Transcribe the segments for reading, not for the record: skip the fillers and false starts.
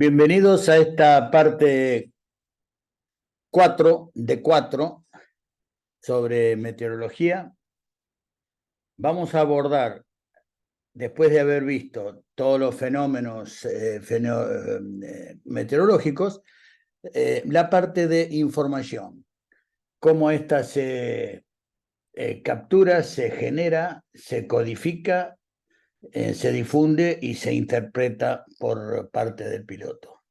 Bienvenidos a esta parte 4 de 4 sobre meteorología. Vamos a abordar, después de haber visto todos los fenómenos meteorológicos, la parte de información, cómo esta se captura, se genera, se codifica, se difunde y se interpreta por parte del piloto.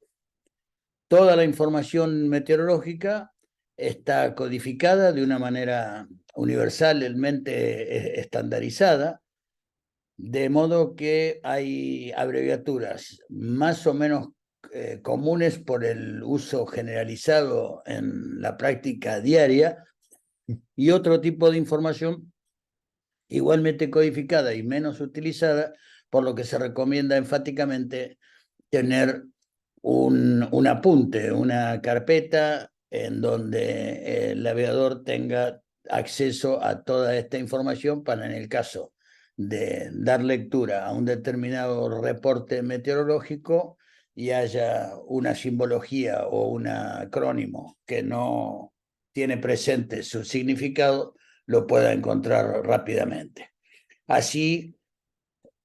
Toda la información meteorológica está codificada de una manera universalmente estandarizada, de modo que hay abreviaturas más o menos comunes por el uso generalizado en la práctica diaria y otro tipo de información igualmente codificada y menos utilizada, por lo que se recomienda enfáticamente tener un apunte, una carpeta en donde el navegador tenga acceso a toda esta información para, en el caso de dar lectura a un determinado reporte meteorológico y haya una simbología o un acrónimo que no tiene presente su significado, lo pueda encontrar rápidamente. Así,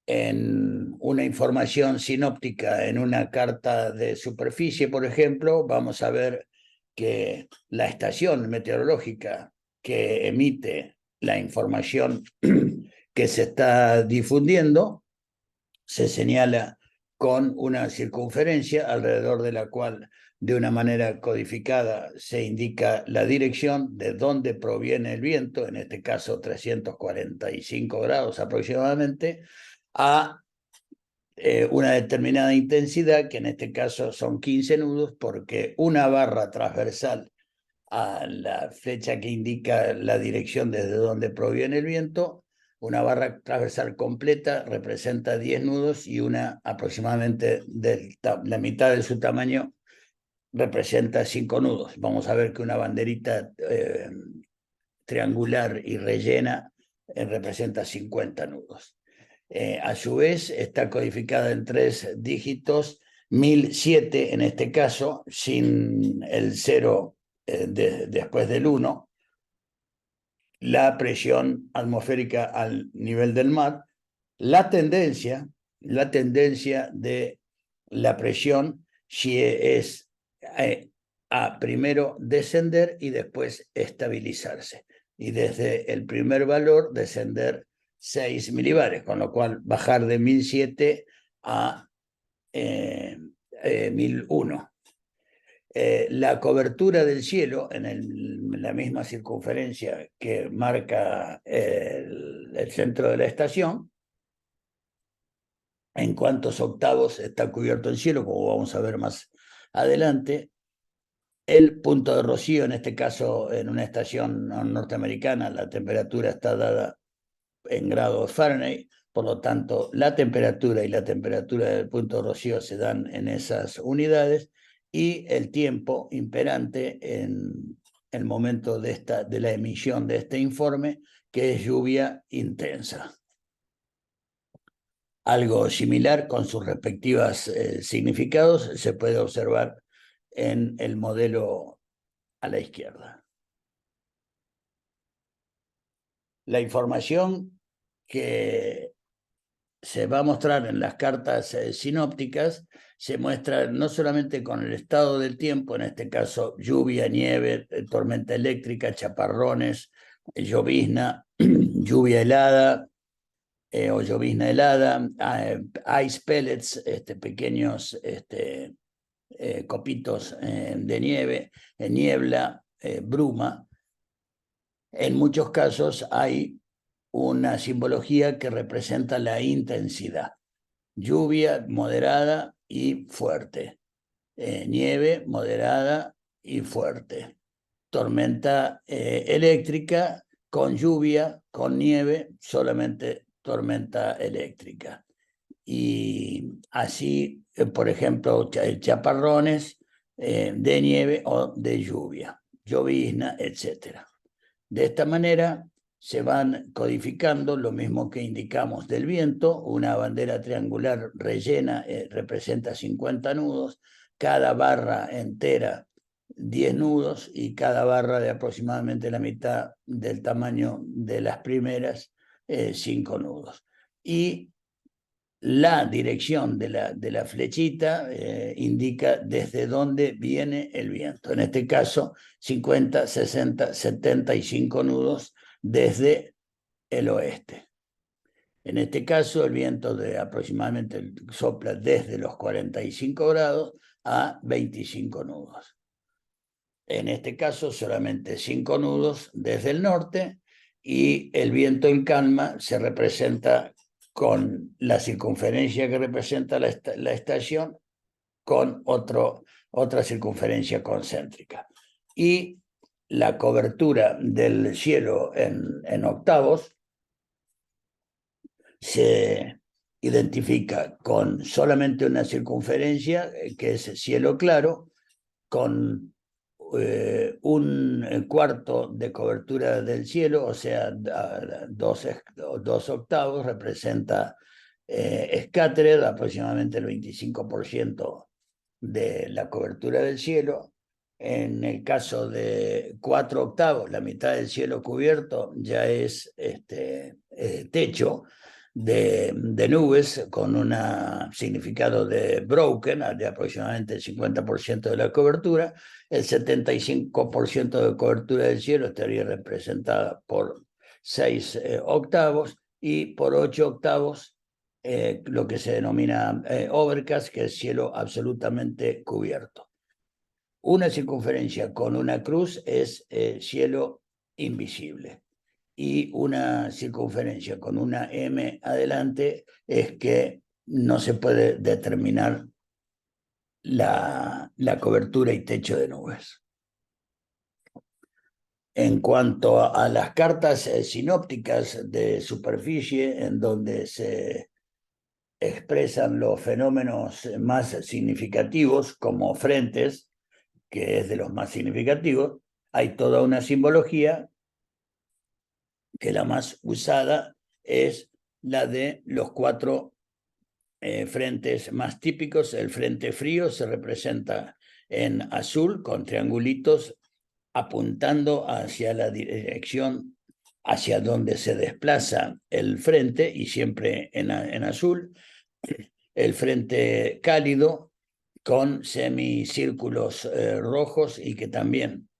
en una información sinóptica en una carta de superficie, por ejemplo, vamos a ver que la estación meteorológica que emite la información que se está difundiendo se señala con una circunferencia alrededor de la cual, de una manera codificada, se indica la dirección de dónde proviene el viento, en este caso 345 grados aproximadamente, a una determinada intensidad, que en este caso son 15 nudos, porque una barra transversal a la flecha que indica la dirección desde donde proviene el viento, una barra transversal completa representa 10 nudos y una aproximadamente la mitad de su tamaño representa 5 nudos. Vamos a ver que una banderita triangular y rellena representa 50 nudos. A su vez está codificada en 3 dígitos, 1007 en este caso, sin el 0 después del 1, la presión atmosférica al nivel del mar, la tendencia de la presión, si es a primero descender y después estabilizarse. Y desde el primer valor descender 6 milibares, con lo cual bajar de 1007 a 1001. La cobertura del cielo en la misma circunferencia que marca el centro de la estación, en cuántos octavos está cubierto el cielo, como vamos a ver más adelante. El punto de rocío, en este caso en una estación norteamericana, la temperatura está dada en grados Fahrenheit, por lo tanto la temperatura y la temperatura del punto de rocío se dan en esas unidades, y el tiempo imperante en el momento de la emisión de este informe, que es lluvia intensa. Algo similar con sus respectivos significados se puede observar en el modelo a la izquierda. La información que se va a mostrar en las cartas sinópticas se muestra no solamente con el estado del tiempo, en este caso lluvia, nieve, tormenta eléctrica, chaparrones, llovizna, lluvia helada o llovizna helada, ice pellets, pequeños copitos de nieve, niebla, bruma. En muchos casos hay una simbología que representa la intensidad. Lluvia moderada y fuerte. Nieve moderada y fuerte. Tormenta eléctrica con lluvia, con nieve, solamente tormenta eléctrica. Y así, por ejemplo, chaparrones de nieve o de lluvia, llovizna, etc. De esta manera se van codificando, lo mismo que indicamos del viento. Una bandera triangular rellena representa 50 nudos, cada barra entera 10 nudos y cada barra de aproximadamente la mitad del tamaño de las primeras 5 nudos. Y la dirección de la flechita indica desde dónde viene el viento. En este caso, 50, 60, 75 nudos desde el oeste. En este caso, el viento aproximadamente sopla desde los 45 grados a 25 nudos. En este caso, solamente 5 nudos desde el norte, y el viento en calma se representa con la circunferencia que representa la estación con otra circunferencia concéntrica. Y la cobertura del cielo en octavos se identifica con solamente una circunferencia, que es cielo claro, con un cuarto de cobertura del cielo, o sea, 2 octavos, representa Scattered, aproximadamente el 25% de la cobertura del cielo. En el caso de 4 octavos, la mitad del cielo cubierto ya es techo de nubes, con un significado de broken, de aproximadamente el 50% de la cobertura. El 75% de cobertura del cielo estaría representada por 6 octavos, y por 8 octavos lo que se denomina overcast, que es cielo absolutamente cubierto. Una circunferencia con una cruz es cielo invisible, y una circunferencia con una M adelante es que no se puede determinar la cobertura y techo de nubes. En cuanto a las cartas sinópticas de superficie, en donde se expresan los fenómenos más significativos como frentes, que es de los más significativos, hay toda una simbología, que la más usada es la de los 4 frentes más típicos. El frente frío se representa en azul con triangulitos apuntando hacia la dirección hacia donde se desplaza el frente, y siempre en azul. El frente cálido con semicírculos rojos, y que también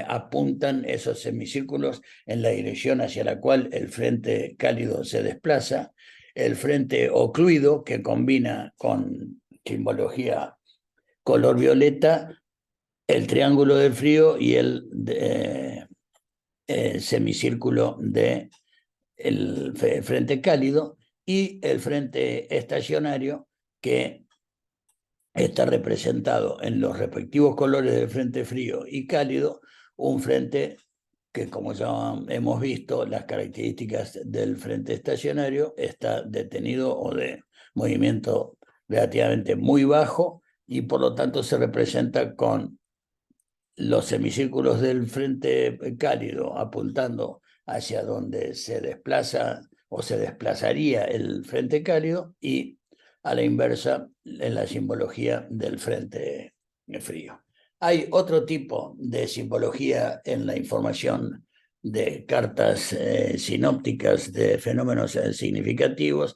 apuntan esos semicírculos en la dirección hacia la cual el frente cálido se desplaza. El frente ocluido, que combina con simbología color violeta el triángulo del frío y el semicírculo del frente cálido. Y el frente estacionario, que está representado en los respectivos colores del frente frío y cálido, un frente que, como ya hemos visto, las características del frente estacionario está detenido o de movimiento relativamente muy bajo, y por lo tanto se representa con los semicírculos del frente cálido apuntando hacia donde se desplaza o se desplazaría el frente cálido, y a la inversa en la simbología del frente frío. Hay otro tipo de simbología en la información de cartas sinópticas de fenómenos significativos,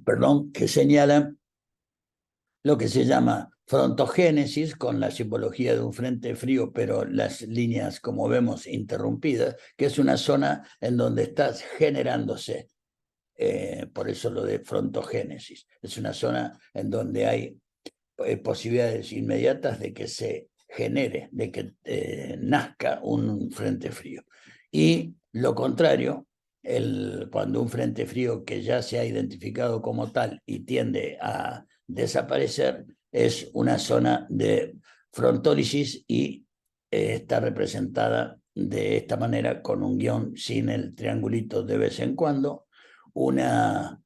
perdón, que señalan lo que se llama frontogénesis, con la simbología de un frente frío, pero las líneas, como vemos, interrumpidas, que es una zona en donde está generándose. Por eso lo de frontogénesis. Es una zona en donde hay posibilidades inmediatas de que se genere, de que nazca un frente frío. Y lo contrario, cuando un frente frío que ya se ha identificado como tal y tiende a desaparecer, es una zona de frontólisis, y está representada de esta manera, con un guión sin el triangulito de vez en cuando. Una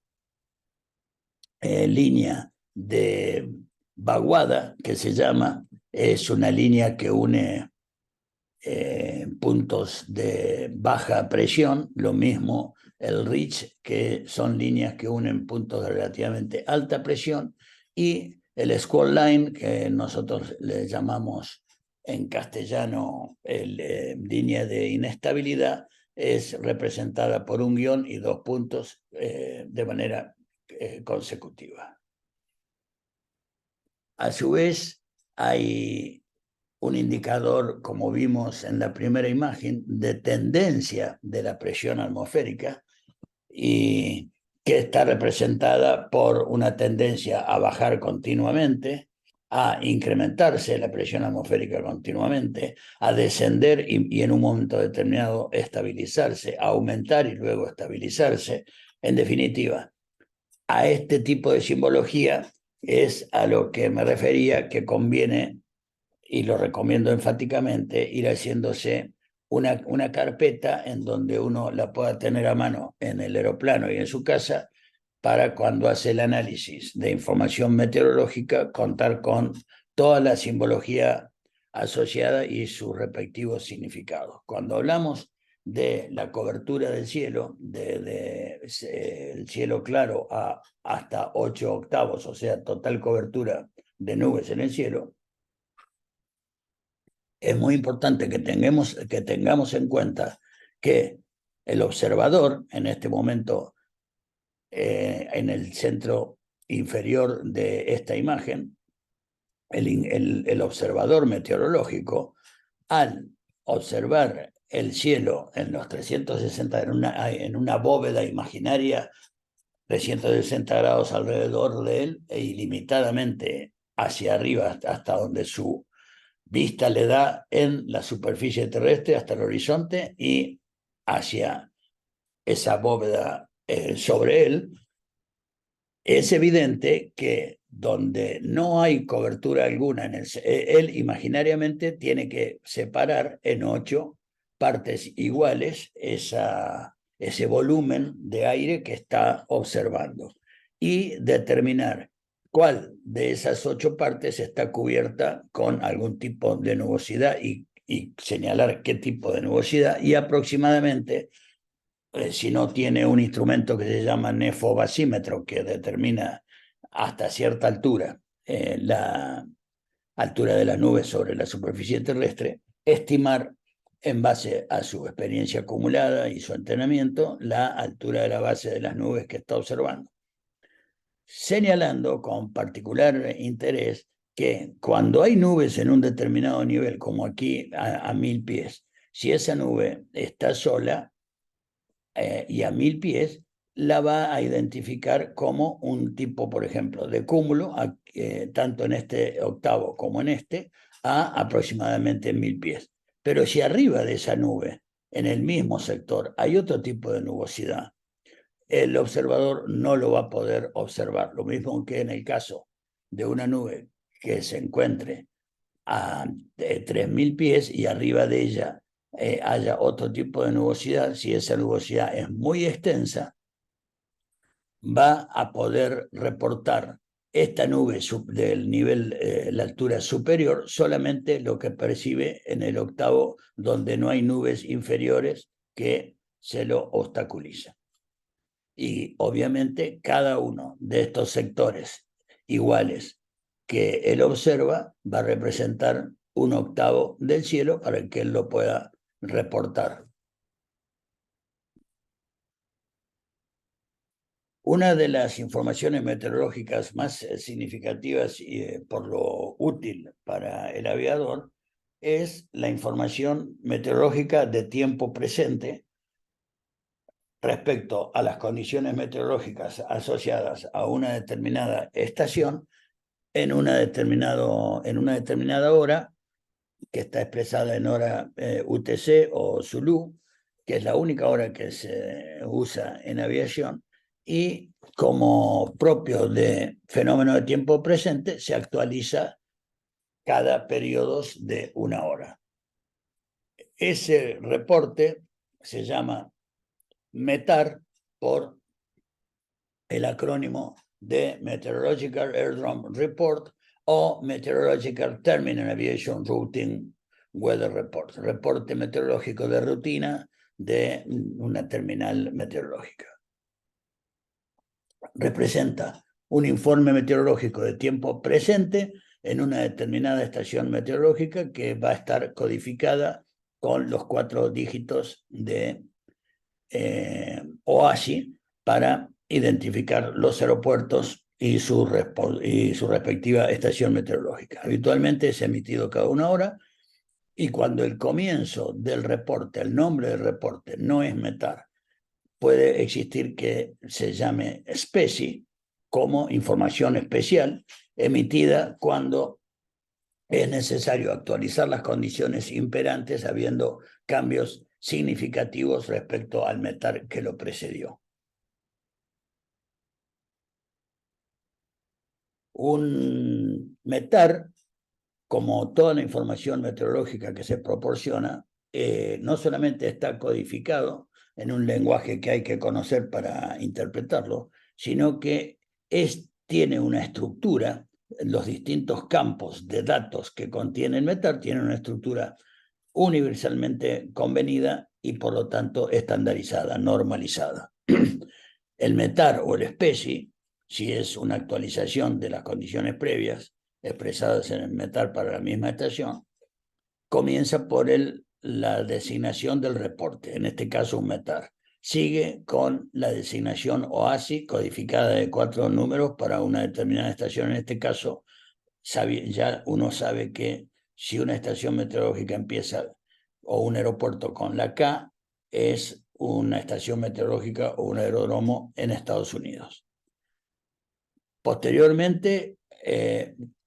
línea de vaguada, que se llama, es una línea que une puntos de baja presión, lo mismo el reach, que son líneas que unen puntos de relativamente alta presión, y el squall line, que nosotros le llamamos en castellano línea de inestabilidad, es representada por un guión y 2 puntos de manera consecutiva. A su vez, hay un indicador, como vimos en la primera imagen, de tendencia de la presión atmosférica, y que está representada por una tendencia a bajar continuamente, a incrementarse la presión atmosférica continuamente, a descender y en un momento determinado estabilizarse, a aumentar y luego estabilizarse. En definitiva, a este tipo de simbología es a lo que me refería, que conviene, y lo recomiendo enfáticamente, ir haciéndose una carpeta en donde uno la pueda tener a mano en el aeroplano y en su casa, para cuando hace el análisis de información meteorológica contar con toda la simbología asociada y sus respectivos significados. Cuando hablamos de la cobertura del cielo, el cielo claro a hasta 8 octavos, o sea, total cobertura de nubes en el cielo, es muy importante que tengamos en cuenta que el observador, en este momento, en el centro inferior de esta imagen, el observador meteorológico, al observar el cielo en los 360, en una bóveda imaginaria, 360 grados alrededor de él e ilimitadamente hacia arriba hasta donde su vista le da en la superficie terrestre, hasta el horizonte y hacia esa bóveda sobre él, es evidente que donde no hay cobertura alguna, él imaginariamente tiene que separar en 8 partes iguales ese volumen de aire que está observando y determinar cuál de esas 8 partes está cubierta con algún tipo de nubosidad y señalar qué tipo de nubosidad, y aproximadamente, si no tiene un instrumento que se llama nefobasímetro, que determina hasta cierta altura la altura de las nubes sobre la superficie terrestre, estimar en base a su experiencia acumulada y su entrenamiento la altura de la base de las nubes que está observando, señalando con particular interés que cuando hay nubes en un determinado nivel, como aquí a 1000 pies, si esa nube está sola y a 1000 pies, la va a identificar como un tipo, por ejemplo, de cúmulo, tanto en este octavo como en este, a aproximadamente 1000 pies. Pero si arriba de esa nube, en el mismo sector, hay otro tipo de nubosidad, el observador no lo va a poder observar. Lo mismo que en el caso de una nube que se encuentre a 3000 pies y arriba de ella haya otro tipo de nubosidad. Si esa nubosidad es muy extensa, va a poder reportar esta nube del nivel, la altura superior, solamente lo que percibe en el octavo, donde no hay nubes inferiores que se lo obstaculizan. Y obviamente cada uno de estos sectores iguales que él observa va a representar un octavo del cielo para que él lo pueda reportar. Una de las informaciones meteorológicas más significativas y por lo útil para el aviador es la información meteorológica de tiempo presente respecto a las condiciones meteorológicas asociadas a una determinada estación en una determinada hora, que está expresada en hora UTC o Zulu, que es la única hora que se usa en aviación, y como propio de fenómeno de tiempo presente, se actualiza cada periodo de una hora. Ese reporte se llama METAR, por el acrónimo de Meteorological Airdrome Report o Meteorological Terminal Aviation Routing weather report, reporte meteorológico de rutina de una terminal meteorológica. Representa un informe meteorológico de tiempo presente en una determinada estación meteorológica que va a estar codificada con los 4 dígitos de OASI para identificar los aeropuertos y su respectiva estación meteorológica. Habitualmente es emitido cada 1 hora, y cuando el comienzo del reporte, el nombre del reporte no es METAR, puede existir que se llame SPECI, como información especial, emitida cuando es necesario actualizar las condiciones imperantes habiendo cambios significativos respecto al METAR que lo precedió. Un METAR, como toda la información meteorológica que se proporciona, no solamente está codificado en un lenguaje que hay que conocer para interpretarlo, sino que tiene una estructura. Los distintos campos de datos que contiene el METAR tienen una estructura universalmente convenida y por lo tanto estandarizada, normalizada. El METAR o el SPECI, si es una actualización de las condiciones previas expresadas en el METAR para la misma estación, comienza por la designación del reporte, en este caso un METAR. Sigue con la designación OASI codificada de 4 números para una determinada estación. En este caso, ya uno sabe que si una estación meteorológica empieza o un aeropuerto con la K, es una estación meteorológica o un aeródromo en Estados Unidos. Posteriormente,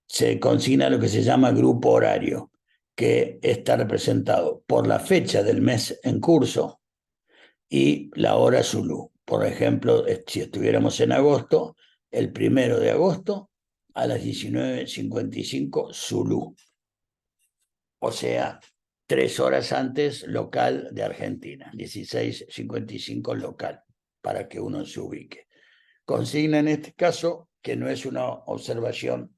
se consigna lo que se llama grupo horario, que está representado por la fecha del mes en curso y la hora Zulu. Por ejemplo, si estuviéramos en agosto, el 1 de agosto a las 19:55 Zulu. O sea, 3 horas antes local de Argentina, 16:55 local, para que uno se ubique. Consigna en este caso que no es una observación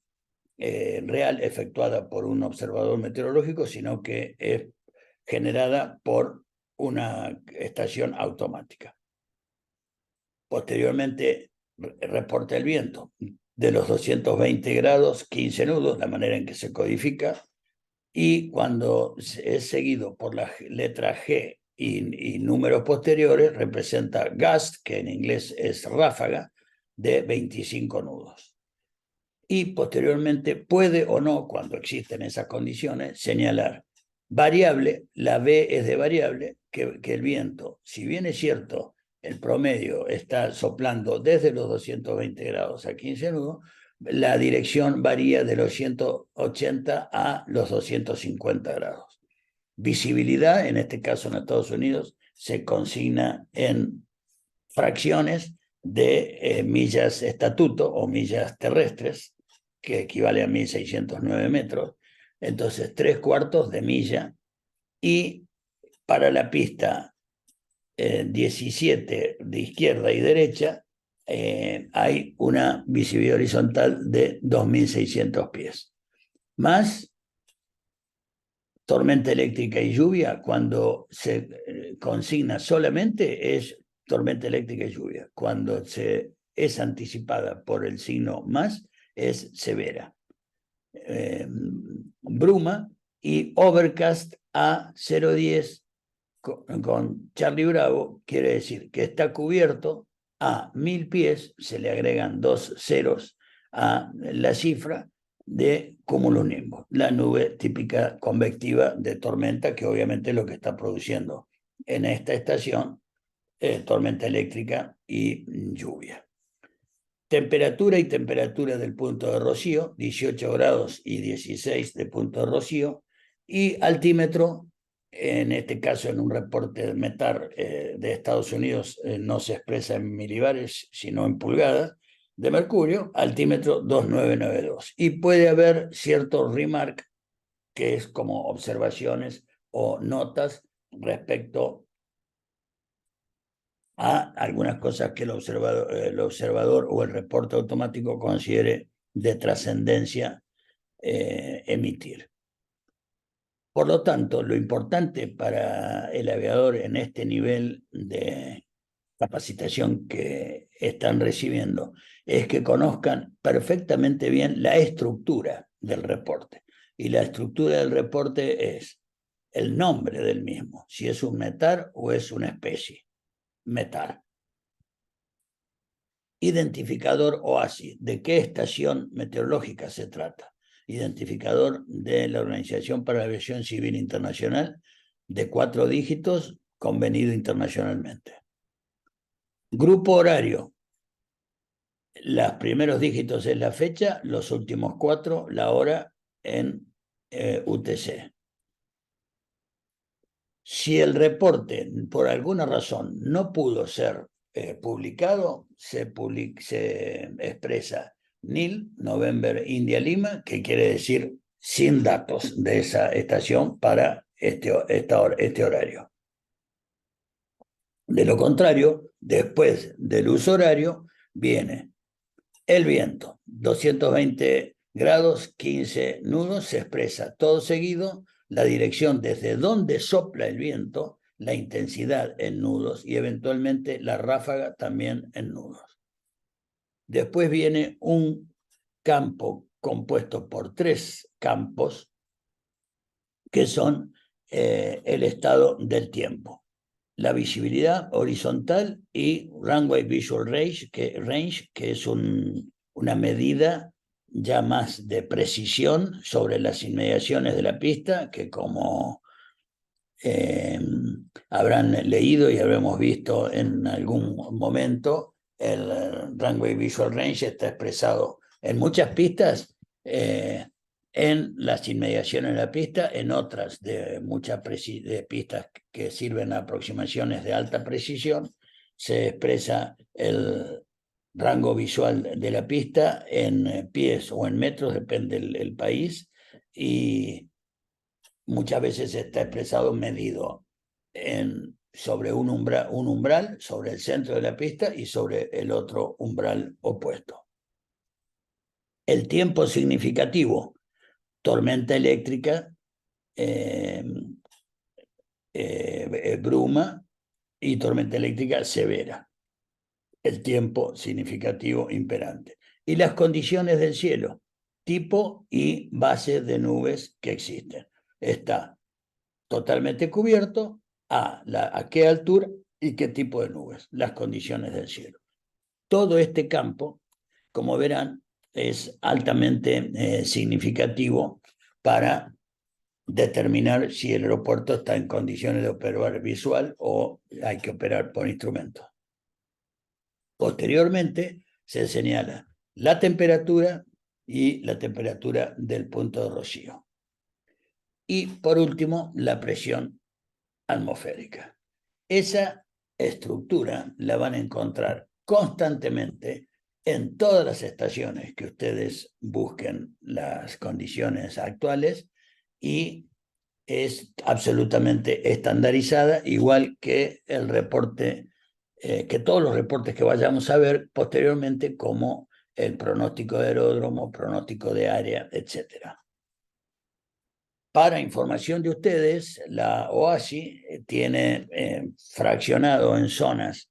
real efectuada por un observador meteorológico, sino que es generada por una estación automática. Posteriormente reporta el viento de los 220 grados, 15 nudos, la manera en que se codifica, y cuando es seguido por la letra G y números posteriores, representa gust, que en inglés es ráfaga, de 25 nudos. Y posteriormente puede o no, cuando existen esas condiciones, señalar variable. La B es de variable, que el viento, si bien es cierto, el promedio está soplando desde los 220 grados a 15 nudos, la dirección varía de los 180 a los 250 grados. Visibilidad, en este caso en Estados Unidos, se consigna en fracciones de millas estatuto o millas terrestres, que equivale a 1.609 metros. Entonces, 3/4 de milla. Y para la pista 17 de izquierda y derecha, hay una visibilidad horizontal de 2.600 pies. Más tormenta eléctrica y lluvia, cuando se consigna solamente es tormenta eléctrica y lluvia. Cuando es anticipada por el signo más, es severa. Bruma y overcast a 0,10 con Charlie Bravo quiere decir que está cubierto a 1.000 pies, se le agregan 2 ceros a la cifra de cumulonimbus, la nube típica convectiva de tormenta, que obviamente es lo que está produciendo en esta estación tormenta eléctrica y lluvia. Temperatura y temperatura del punto de rocío, 18 grados y 16 de punto de rocío, y altímetro, en este caso en un reporte de METAR de Estados Unidos, no se expresa en milibares, sino en pulgadas, de mercurio, altímetro 2992. Y puede haber cierto remark, que es como observaciones o notas respecto a algunas cosas que el observador o el reporte automático considere de trascendencia emitir. Por lo tanto, lo importante para el aviador en este nivel de capacitación que están recibiendo es que conozcan perfectamente bien la estructura del reporte. Y la estructura del reporte es el nombre del mismo, si es un METAR o es una especie. METAR. Identificador OASI, ¿de qué estación meteorológica se trata? Identificador de la Organización para la Aviación Civil Internacional, de 4 dígitos, convenido internacionalmente. Grupo horario, los primeros dígitos es la fecha, los últimos 4, la hora en UTC. Si el reporte, por alguna razón, no pudo ser publicado, se expresa NIL, November India Lima, que quiere decir sin datos de esa estación para este horario. De lo contrario, después del uso horario, viene el viento, 220 grados, 15 nudos, se expresa todo seguido, la dirección desde donde sopla el viento, la intensidad en nudos y eventualmente la ráfaga también en nudos. Después viene un campo compuesto por 3 campos que son el estado del tiempo. La visibilidad horizontal y Runway Visual Range, que es una medida ya más de precisión sobre las inmediaciones de la pista, que como habrán leído y habremos visto en algún momento, el Runway Visual Range está expresado en muchas pistas, en las inmediaciones de la pista, en otras de muchas de pistas que sirven a aproximaciones de alta precisión, se expresa el rango visual de la pista en pies o en metros, depende del país, y muchas veces está expresado medido sobre un umbral, sobre el centro de la pista y sobre el otro umbral opuesto. El tiempo significativo, tormenta eléctrica, bruma y tormenta eléctrica severa. El tiempo significativo imperante. Y las condiciones del cielo, tipo y base de nubes que existen. Está totalmente cubierto, a qué altura y qué tipo de nubes, las condiciones del cielo. Todo este campo, como verán, es altamente significativo para determinar si el aeropuerto está en condiciones de operar visual o hay que operar por instrumento. Posteriormente se señala la temperatura y la temperatura del punto de rocío. Y por último, la presión atmosférica. Esa estructura la van a encontrar constantemente en todas las estaciones que ustedes busquen las condiciones actuales y es absolutamente estandarizada, igual que el reporte, que todos los reportes que vayamos a ver posteriormente, como el pronóstico de aeródromo, pronóstico de área, etcétera. Para información de ustedes, la OASI tiene fraccionado en zonas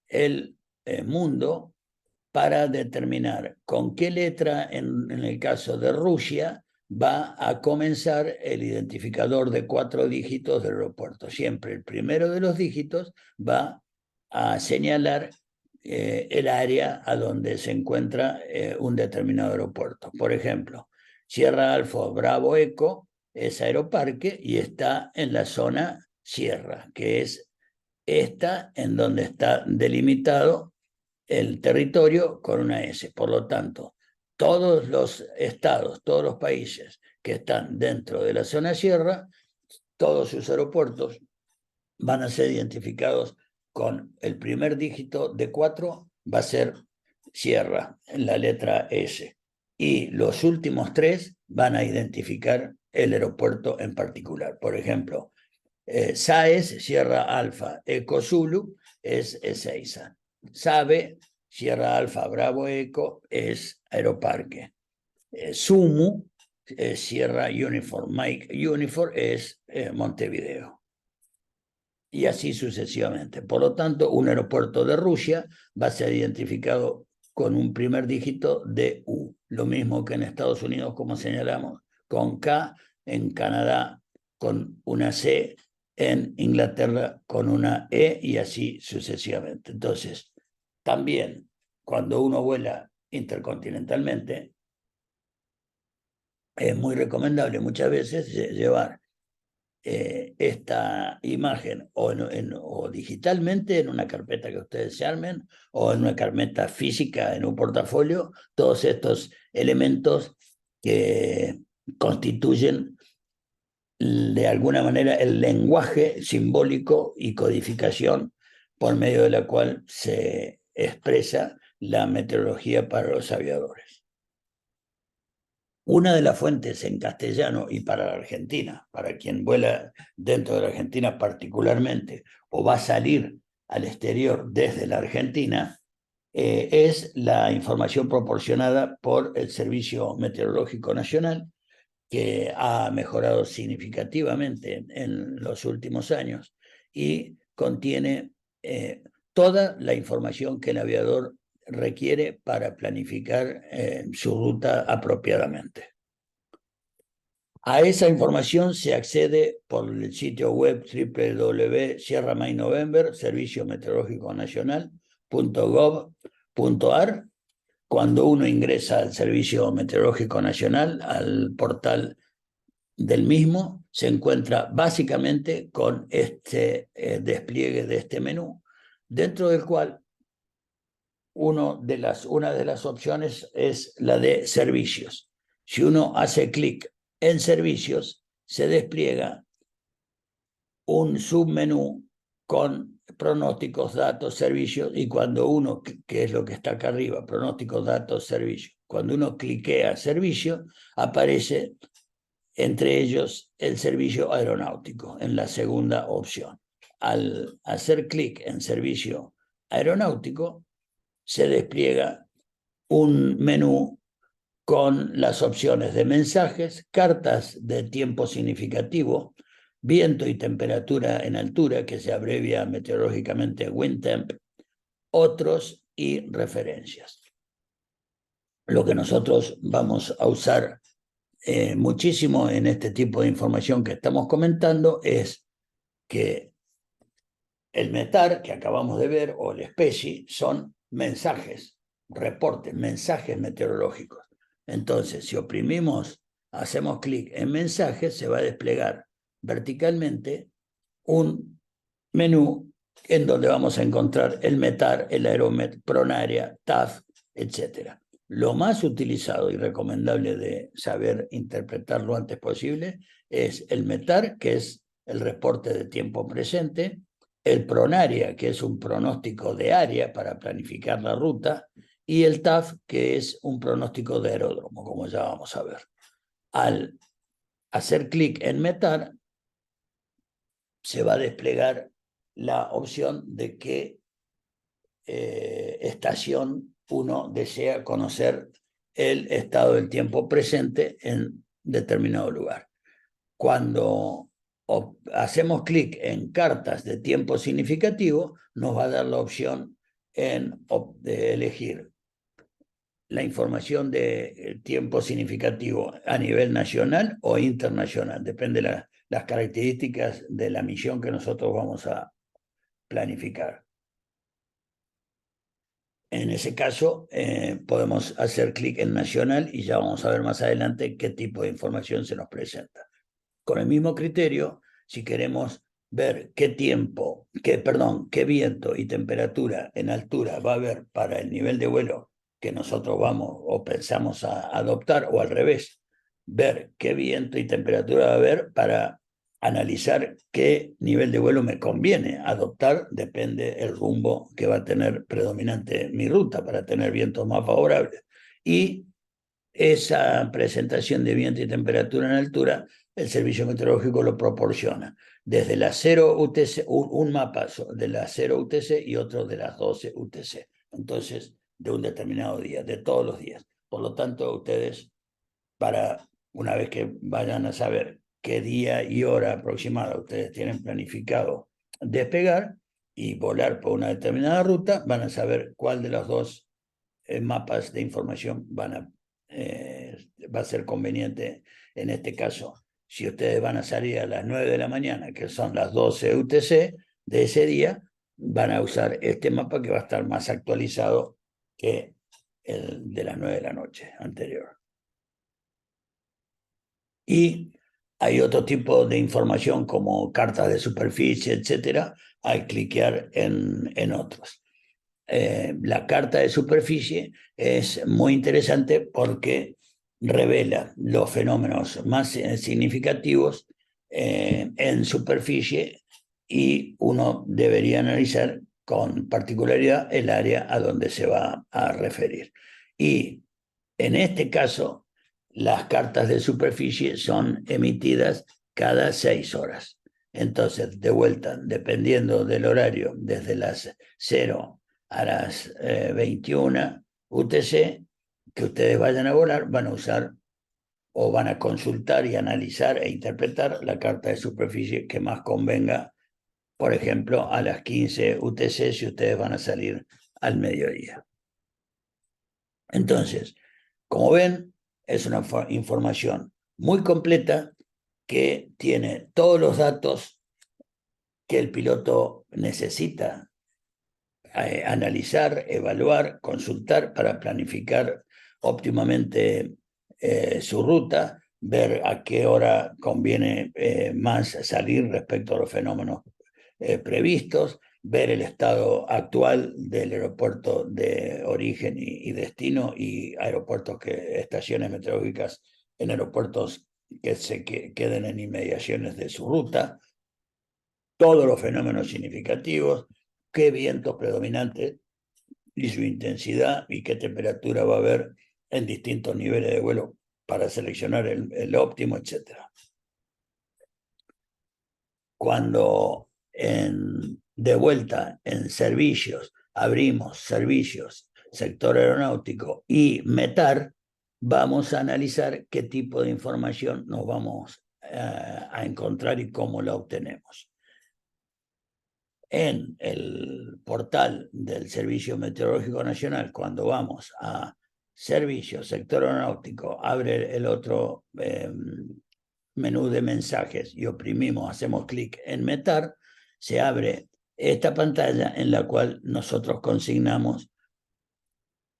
el mundo para determinar con qué letra, en el caso de Rusia, va a comenzar el identificador de 4 dígitos del aeropuerto. Siempre el primero de los dígitos va a señalar el área a donde se encuentra un determinado aeropuerto. Por ejemplo, Sierra Alfa Bravo Eco es aeroparque y está en la zona Sierra, que es esta en donde está delimitado el territorio con una S. Por lo tanto, todos los estados, todos los países que están dentro de la zona Sierra, todos sus aeropuertos van a ser identificados con el primer dígito de 4, va a ser Sierra, en la letra S. Y los últimos 3 van a identificar el aeropuerto en particular. Por ejemplo, SAES, Sierra Alfa, Eco Zulu, es Ezeiza. SABE, Sierra Alfa, Bravo Eco, es Aeroparque. SUMU, Sierra Uniform. Mike Uniform es Montevideo. Y así sucesivamente. Por lo tanto, un aeropuerto de Rusia va a ser identificado con un primer dígito de U. Lo mismo que en Estados Unidos, como señalamos, con K, en Canadá con una C, en Inglaterra con una E y así sucesivamente. Entonces, también cuando uno vuela intercontinentalmente, es muy recomendable muchas veces llevar esta imagen o digitalmente en una carpeta que ustedes se armen o en una carpeta física en un portafolio, todos estos elementos que constituyen de alguna manera el lenguaje simbólico y codificación por medio de la cual se expresa la meteorología para los aviadores. Una de las fuentes en castellano y para la Argentina, para quien vuela dentro de la Argentina particularmente, o va a salir al exterior desde la Argentina, es la información proporcionada por el Servicio Meteorológico Nacional, que ha mejorado significativamente en los últimos años y contiene toda la información que el aviador requiere para planificar su ruta apropiadamente. A esa información se accede por el sitio web www.Sierra May November, Servicio Meteorológico Nacional.gov.ar. Cuando uno ingresa al Servicio Meteorológico Nacional, al portal del mismo, se encuentra básicamente con este despliegue de este menú, dentro del cual una de las opciones es la de servicios. Si uno hace clic en servicios, se despliega un submenú con pronósticos, datos, servicios, y cuando uno, que es lo que está acá arriba, pronósticos, datos, servicios, cuando uno cliquea servicio, aparece entre ellos el servicio aeronáutico en la segunda opción. Al hacer clic en servicio aeronáutico, se despliega un menú con las opciones de mensajes, cartas de tiempo significativo, viento y temperatura en altura, que se abrevia meteorológicamente WindTemp, otros y referencias. Lo que nosotros vamos a usar muchísimo en este tipo de información que estamos comentando es que el METAR que acabamos de ver o el SPECI son mensajes, reportes, mensajes meteorológicos. Entonces, si oprimimos, hacemos clic en mensajes, se va a desplegar verticalmente un menú en donde vamos a encontrar el METAR, el Aeromet, Pronaria, TAF, etc. Lo más utilizado y recomendable de saber interpretar lo antes posible es el METAR, que es el reporte de tiempo presente, el Pronaria, que es un pronóstico de área para planificar la ruta, y el TAF, que es un pronóstico de aeródromo, como ya vamos a ver. Al hacer clic en METAR, se va a desplegar la opción de qué estación uno desea conocer el estado del tiempo presente en determinado lugar. Cuando hacemos clic en cartas de tiempo significativo, nos va a dar la opción de elegir la información de tiempo significativo a nivel nacional o internacional, depende de las características de la misión que nosotros vamos a planificar. En ese caso, podemos hacer clic en nacional y ya vamos a ver más adelante qué tipo de información se nos presenta. Con el mismo criterio, si queremos ver qué viento y temperatura en altura va a haber para el nivel de vuelo que nosotros vamos o pensamos a adoptar, o al revés, ver qué viento y temperatura va a haber para analizar qué nivel de vuelo me conviene adoptar, depende el rumbo que va a tener predominante mi ruta para tener vientos más favorables. Y esa presentación de viento y temperatura en altura, el Servicio Meteorológico lo proporciona. Desde las 0 UTC, un mapa de las 0 UTC y otro de las 12 UTC. Entonces, de un determinado día, de todos los días. Por lo tanto, ustedes, para una vez que vayan a saber qué día y hora aproximada ustedes tienen planificado despegar y volar por una determinada ruta, van a saber cuál de los dos mapas de información va a ser conveniente en este caso. Si ustedes van a salir a las 9 de la mañana, que son las 12 UTC de ese día, van a usar este mapa que va a estar más actualizado que el de las 9 de la noche anterior. Y hay otro tipo de información como cartas de superficie, etcétera, al cliquear en otros. La carta de superficie es muy interesante porque revela los fenómenos más significativos en superficie y uno debería analizar con particularidad el área a donde se va a referir. Y en este caso, las cartas de superficie son emitidas cada 6 horas. Entonces, de vuelta, dependiendo del horario, desde las 0 a las 21 UTC, que ustedes vayan a volar, van a usar o van a consultar y analizar e interpretar la carta de superficie que más convenga, por ejemplo, a las 15 UTC si ustedes van a salir al mediodía. Entonces, como ven, es una información muy completa que tiene todos los datos que el piloto necesita analizar, evaluar, consultar para planificar óptimamente su ruta, ver a qué hora conviene más salir respecto a los fenómenos previstos, ver el estado actual del aeropuerto de origen y destino y aeropuertos estaciones meteorológicas en aeropuertos que se queden en inmediaciones de su ruta, todos los fenómenos significativos, qué vientos predominantes y su intensidad y qué temperatura va a haber en distintos niveles de vuelo para seleccionar el óptimo, etc. Cuando de vuelta en servicios, abrimos servicios, sector aeronáutico y METAR, vamos a analizar qué tipo de información nos vamos a encontrar y cómo la obtenemos. En el portal del Servicio Meteorológico Nacional, cuando vamos a servicios, sector aeronáutico, abre el otro menú de mensajes y oprimimos, hacemos clic en METAR, se abre esta pantalla en la cual nosotros consignamos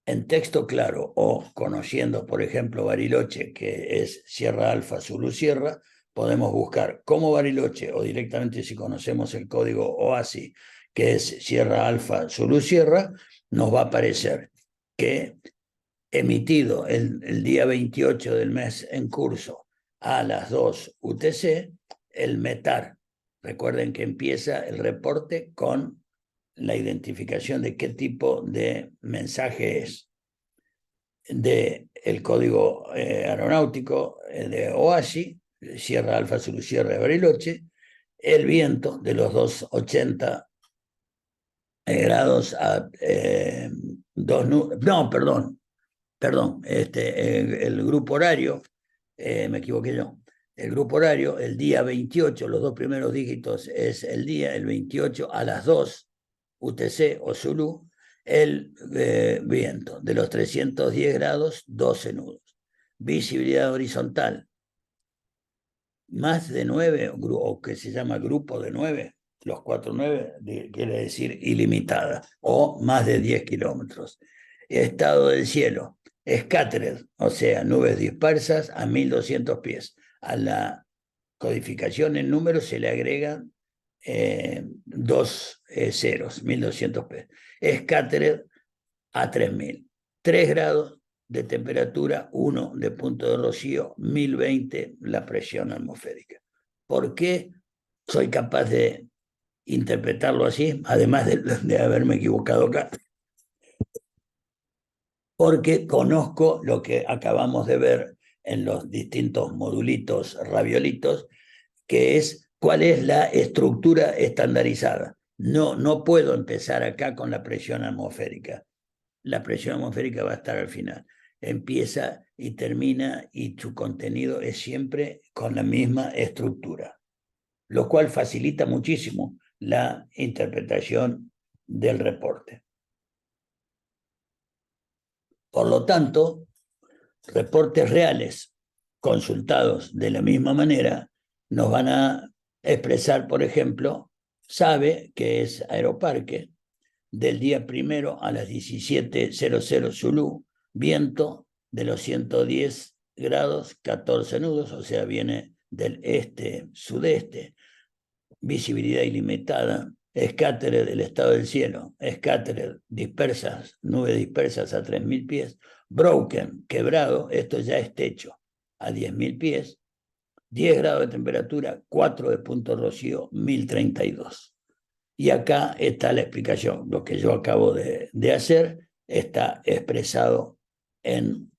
en texto claro o conociendo, por ejemplo, Bariloche, que es Sierra Alfa Zulu Sierra, podemos buscar como Bariloche o directamente si conocemos el código OASI, que es Sierra Alfa Zulu Sierra, nos va a aparecer que emitido el día 28 del mes en curso a las 2 UTC, el METAR. Recuerden que empieza el reporte con la identificación de qué tipo de mensaje es. De el código aeronáutico de OASI, Sierra Alfa Zulu Sierra de Bariloche, el viento de los 280 grados a el grupo horario, me equivoqué yo, el grupo horario, el día 28, los dos primeros dígitos es el día, el 28 a las 2 UTC o Zulu, el viento de los 310 grados, 12 nudos. Visibilidad horizontal, más de 9, o que se llama grupo de 9, los 4-9 quiere decir ilimitada, o más de 10 kilómetros. Estado del cielo, scattered, o sea, nubes dispersas a 1200 pies. A la codificación en números se le agregan dos ceros, 1200 pies. Scattered a 3000. 3 grados de temperatura, 1 de punto de rocío, 1020 la presión atmosférica. ¿Por qué soy capaz de interpretarlo así, además de haberme equivocado acá? Porque conozco lo que acabamos de ver en los distintos modulitos raviolitos, que es cuál es la estructura estandarizada. No puedo empezar acá con la presión atmosférica. La presión atmosférica va a estar al final. empieza y termina y su contenido es siempre con la misma estructura, lo cual facilita muchísimo la interpretación del reporte. Por lo tanto, reportes reales consultados de la misma manera nos van a expresar, por ejemplo, sabe que es Aeroparque, del día 1 a las 17:00 Zulu, viento de los 110 grados, 14 nudos, o sea, viene del este-sudeste, visibilidad ilimitada, escáteres del estado del cielo, escáteres dispersas, nubes dispersas a 3.000 pies, broken, quebrado, esto ya es techo, a 10.000 pies, 10 grados de temperatura, 4 de punto rocío, 1032. Y acá está la explicación. Lo que yo acabo de hacer está expresado en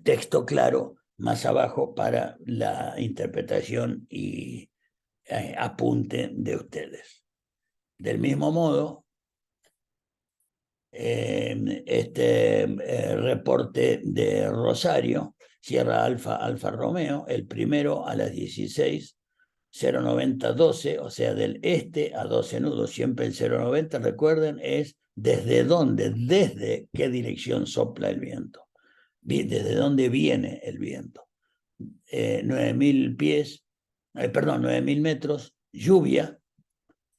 texto claro más abajo para la interpretación y apunte de ustedes. Del mismo modo, este reporte de Rosario, Sierra Alfa, Alfa Romeo, el 1 a las 16:090-12, o sea, del este a 12 nudos. Siempre el 090, recuerden, es desde dónde, desde qué dirección sopla el viento, desde dónde viene el viento. 9.000 pies, perdón, 9.000 metros, lluvia,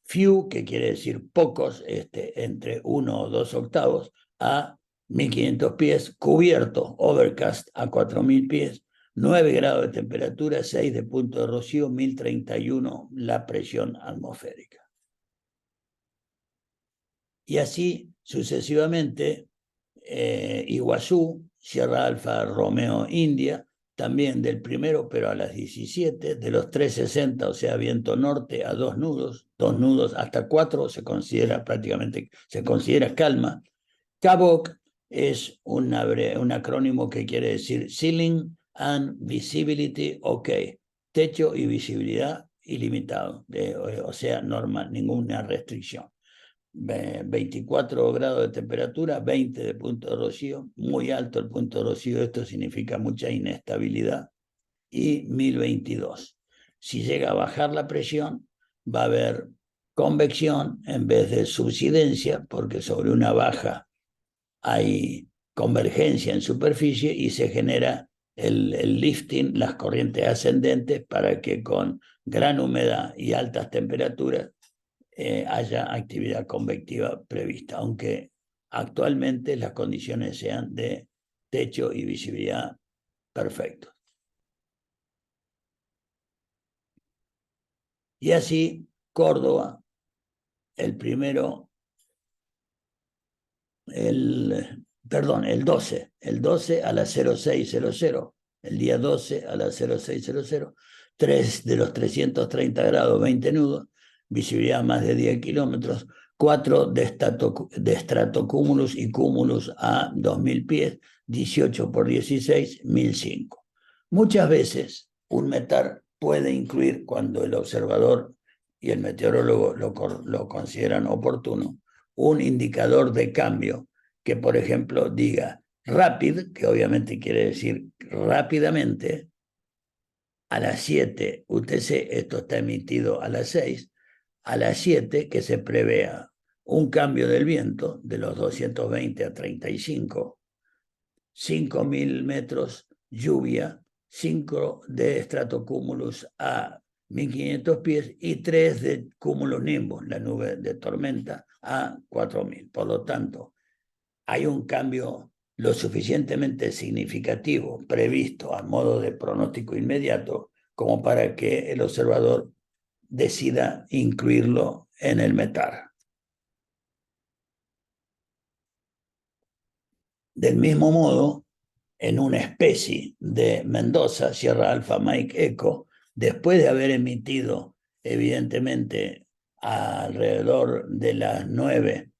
few, que quiere decir pocos, entre 1 o 2 octavos, a 1.500 pies, cubierto, overcast, a 4.000 pies, 9 grados de temperatura, 6 de punto de rocío, 1031 la presión atmosférica. Y así sucesivamente, Iguazú, Sierra Alfa Romeo India, también del 1, pero a las 17, de los 360, o sea, viento norte a 2 nudos hasta 4 se considera calma. CAVOC es un acrónimo que quiere decir Ceiling and Visibility OK, techo y visibilidad ilimitado, o sea, normal, ninguna restricción. 24 grados de temperatura, 20 de punto de rocío, muy alto el punto de rocío, esto significa mucha inestabilidad, y 1022. Si llega a bajar la presión, va a haber convección en vez de subsidencia, porque sobre una baja hay convergencia en superficie y se genera el lifting, las corrientes ascendentes, para que con gran humedad y altas temperaturas haya actividad convectiva prevista, aunque actualmente las condiciones sean de techo y visibilidad perfectos. Y así, Córdoba, el 12 a las 06:00, el día 12 a las 06:00, 3 de los 330 grados, 20 nudos, visibilidad más de 10 kilómetros, 4 de estratocúmulos y cúmulos a 2.000 pies, 18 por 16, 1.005. Muchas veces un METAR puede incluir, cuando el observador y el meteorólogo lo consideran oportuno, un indicador de cambio que, por ejemplo, diga rapid, que obviamente quiere decir rápidamente, a las 7 UTC, esto está emitido a las 6, a las 7 que se prevea un cambio del viento de los 220 a 35, 5.000 metros, lluvia, 5 de estratocúmulos a 1.500 pies y 3 de cúmulos nimbus, la nube de tormenta, a 4.000. Por lo tanto, hay un cambio lo suficientemente significativo previsto a modo de pronóstico inmediato como para que el observador decida incluirlo en el METAR. Del mismo modo, en una especie de Mendoza, Sierra Alfa Mike Echo, después de haber emitido, evidentemente, alrededor de las 9,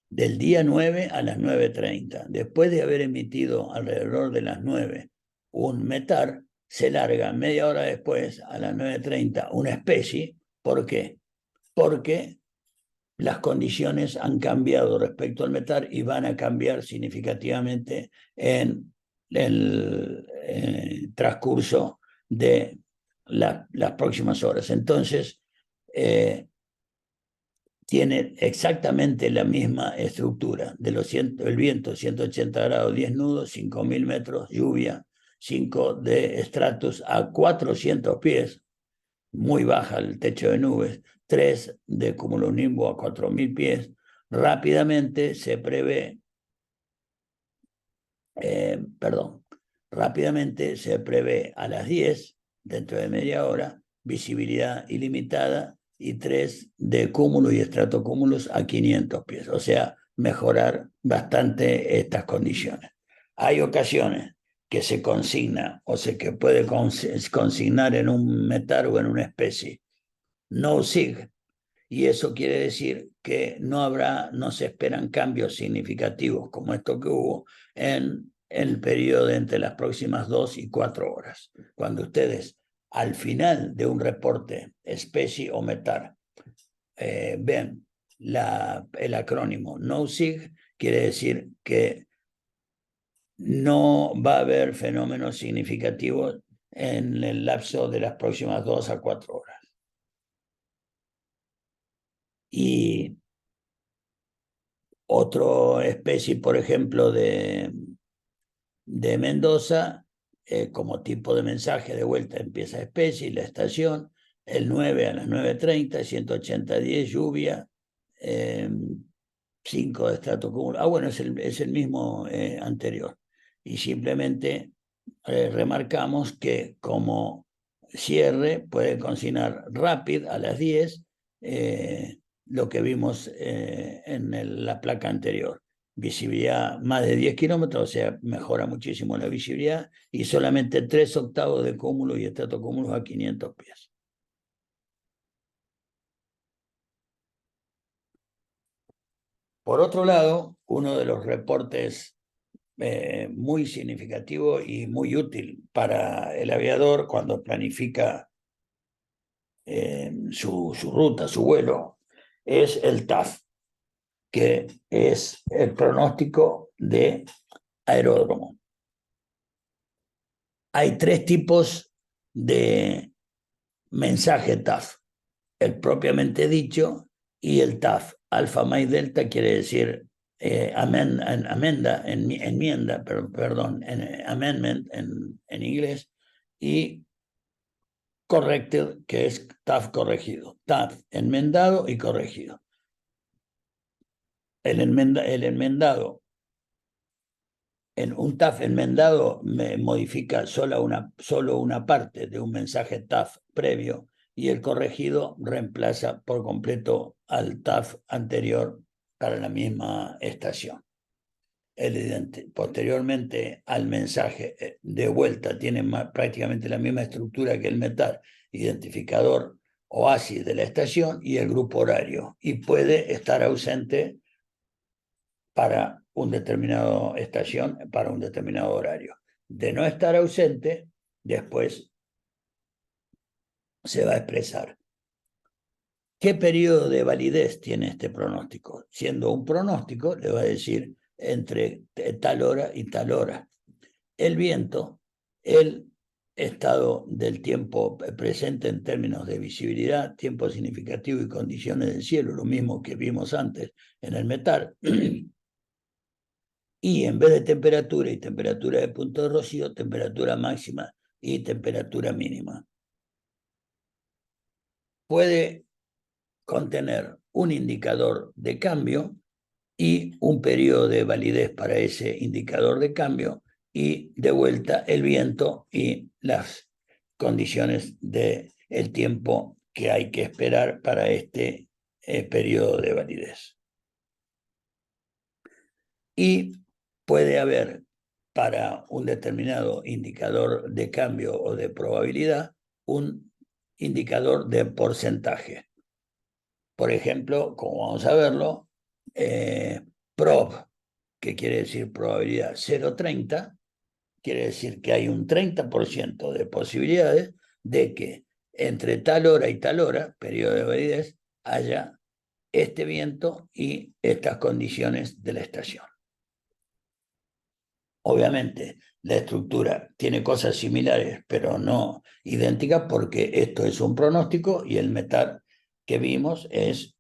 del día 9 a las 9:30, después de haber emitido alrededor de las 9 un METAR, se larga media hora después, a las 9:30, una especie. ¿Por qué? Porque las condiciones han cambiado respecto al metal y van a cambiar significativamente en el transcurso de las próximas horas. Entonces, tiene exactamente la misma estructura de el viento, 180 grados, 10 nudos, 5.000 metros, lluvia, 5 de estratos a 400 pies, muy baja el techo de nubes, 3 de cumulonimbo a 4.000 pies. Rápidamente se prevé, rápidamente se prevé a las 10, dentro de media hora, visibilidad ilimitada y 3 de cúmulos y estratocúmulos a 500 pies, o sea, mejorar bastante estas condiciones. Hay ocasiones que se consigna o se que puede consignar en un metal o en una especie no sig, y eso quiere decir que no se esperan cambios significativos como esto que hubo en el periodo de entre las próximas 2 y 4 horas. Cuando ustedes al final de un reporte especie o metal ven el acrónimo NOSIG, quiere decir que no va a haber fenómenos significativos en el lapso de las próximas 2 a 4 horas. Y otra especie, por ejemplo, de Mendoza, como tipo de mensaje de vuelta empieza especie y la estación, el 9 a las 9:30, 180-10, lluvia, 5 de estrato cúmulo. Bueno, es el mismo anterior. Y simplemente remarcamos que como cierre puede consignar Rapid a las 10, lo que vimos en la placa anterior. Visibilidad más de 10 kilómetros, o sea, mejora muchísimo la visibilidad, y solamente 3 octavos de cúmulo y estratocúmulos a 500 pies. Por otro lado, uno de los reportes muy significativo y muy útil para el aviador cuando planifica su ruta, su vuelo, es el TAF, que es el pronóstico de aeródromo. Hay 3 tipos de mensaje TAF: el propiamente dicho y el TAF. Alfa más delta quiere decir enmienda, amendment en inglés, y corrected, que es TAF corregido. TAF enmendado y corregido. El enmendado, en un TAF enmendado me modifica solo una parte de un mensaje TAF previo, y el corregido reemplaza por completo al TAF anterior para la misma estación. Posteriormente al mensaje de vuelta tiene prácticamente la misma estructura que el metal: identificador oasis de la estación y el grupo horario, y puede estar ausente para un determinado estación, para un determinado horario. De no estar ausente, después se va a expresar. ¿Qué periodo de validez tiene este pronóstico? Siendo un pronóstico, le va a decir entre tal hora y tal hora. El viento, el estado del tiempo presente en términos de visibilidad, tiempo significativo y condiciones del cielo, lo mismo que vimos antes en el metal. Y en vez de temperatura y temperatura de punto de rocío, temperatura máxima y temperatura mínima. Puede contener un indicador de cambio y un periodo de validez para ese indicador de cambio, y de vuelta el viento y las condiciones del tiempo que hay que esperar para este periodo de validez. Y puede haber para un determinado indicador de cambio o de probabilidad un indicador de porcentaje. Por ejemplo, como vamos a verlo, PROB, que quiere decir probabilidad 0,30, quiere decir que hay un 30% de posibilidades de que entre tal hora y tal hora, periodo de validez, haya este viento y estas condiciones de la estación. Obviamente, la estructura tiene cosas similares, pero no idénticas, porque esto es un pronóstico y el METAR que vimos es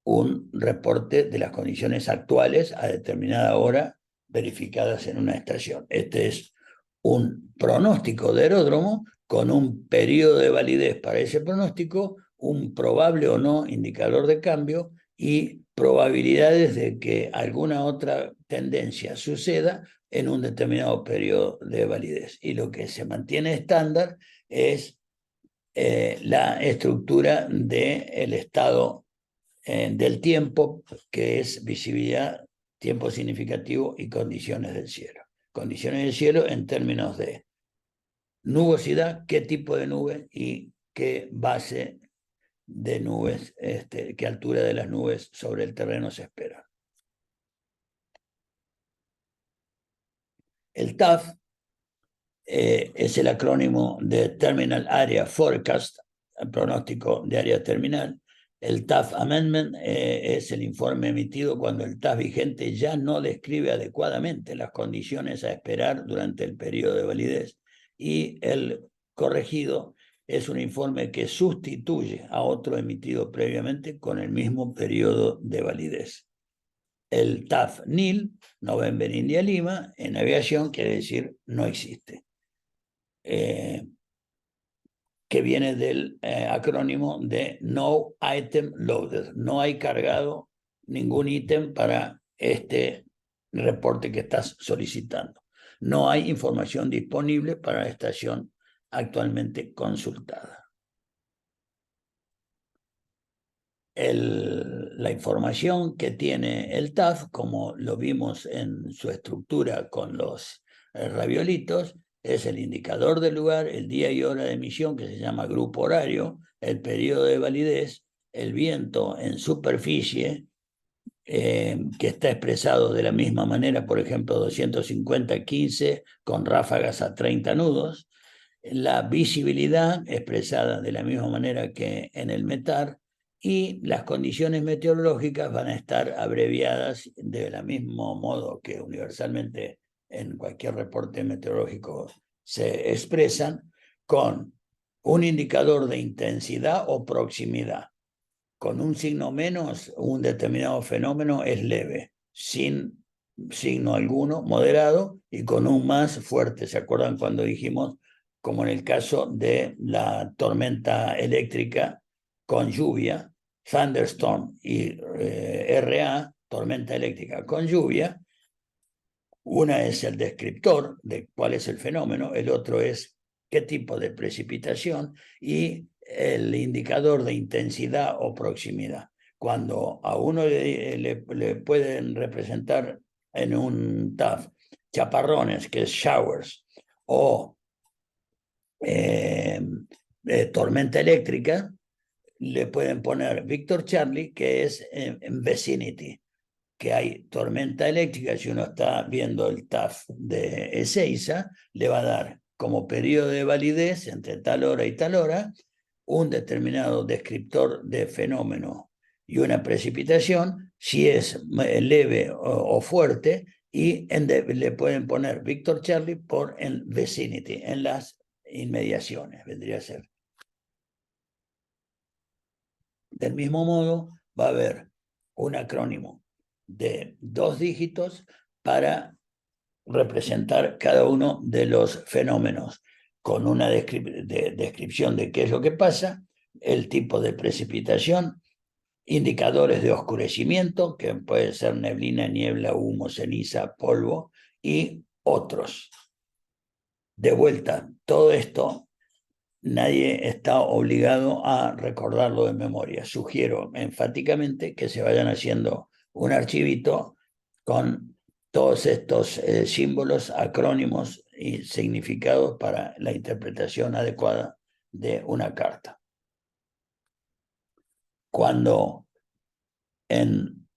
un reporte de las condiciones actuales a determinada hora verificadas en una estación. Este es un pronóstico de aeródromo con un periodo de validez para ese pronóstico, un probable o no indicador de cambio y probabilidades de que alguna otra tendencia suceda en un determinado periodo de validez. Y lo que se mantiene estándar es la estructura del estado del tiempo, que es visibilidad, tiempo significativo y condiciones del cielo. Condiciones del cielo en términos de nubosidad, qué tipo de nube y qué base de nubes, qué altura de las nubes sobre el terreno se espera. El TAF es el acrónimo de Terminal Area Forecast, el pronóstico de área terminal. El TAF Amendment es el informe emitido cuando el TAF vigente ya no describe adecuadamente las condiciones a esperar durante el periodo de validez. Y el corregido es un informe que sustituye a otro emitido previamente con el mismo periodo de validez. El TAF NIL, November India Lima, en aviación quiere decir no existe. Que viene del acrónimo de No Item Loaded. No hay cargado ningún ítem para este reporte que estás solicitando. No hay información disponible para la estación actualmente consultada. La información que tiene el TAF, como lo vimos en su estructura con los raviolitos, es el indicador del lugar, el día y hora de emisión, que se llama grupo horario, el periodo de validez, el viento en superficie, que está expresado de la misma manera, por ejemplo, 250-15 con ráfagas a 30 nudos, la visibilidad expresada de la misma manera que en el METAR, y las condiciones meteorológicas van a estar abreviadas del mismo modo que universalmente en cualquier reporte meteorológico se expresan, con un indicador de intensidad o proximidad. Con un signo menos, un determinado fenómeno es leve, sin signo alguno, moderado, y con un más fuerte. ¿Se acuerdan cuando dijimos, como en el caso de la tormenta eléctrica con lluvia, thunderstorm, y RA, tormenta eléctrica con lluvia? Una es el descriptor de cuál es el fenómeno, el otro es qué tipo de precipitación y el indicador de intensidad o proximidad. Cuando a uno le pueden representar en un TAF chaparrones, que es showers, o tormenta eléctrica, le pueden poner Victor Charlie, que es en vicinity, que hay tormenta eléctrica. Si uno está viendo el TAF de Ezeiza, le va a dar como periodo de validez entre tal hora y tal hora un determinado descriptor de fenómeno y una precipitación, si es leve o fuerte, y le pueden poner Victor Charlie por en vicinity, en las inmediaciones, vendría a ser. Del mismo modo, va a haber un acrónimo de 2 dígitos para representar cada uno de los fenómenos, con una descripción de qué es lo que pasa, el tipo de precipitación, indicadores de oscurecimiento, que puede ser neblina, niebla, humo, ceniza, polvo, y otros. De vuelta, todo esto nadie está obligado a recordarlo de memoria. Sugiero enfáticamente que se vayan haciendo un archivito con todos estos símbolos, acrónimos y significados para la interpretación adecuada de una carta. Cuando en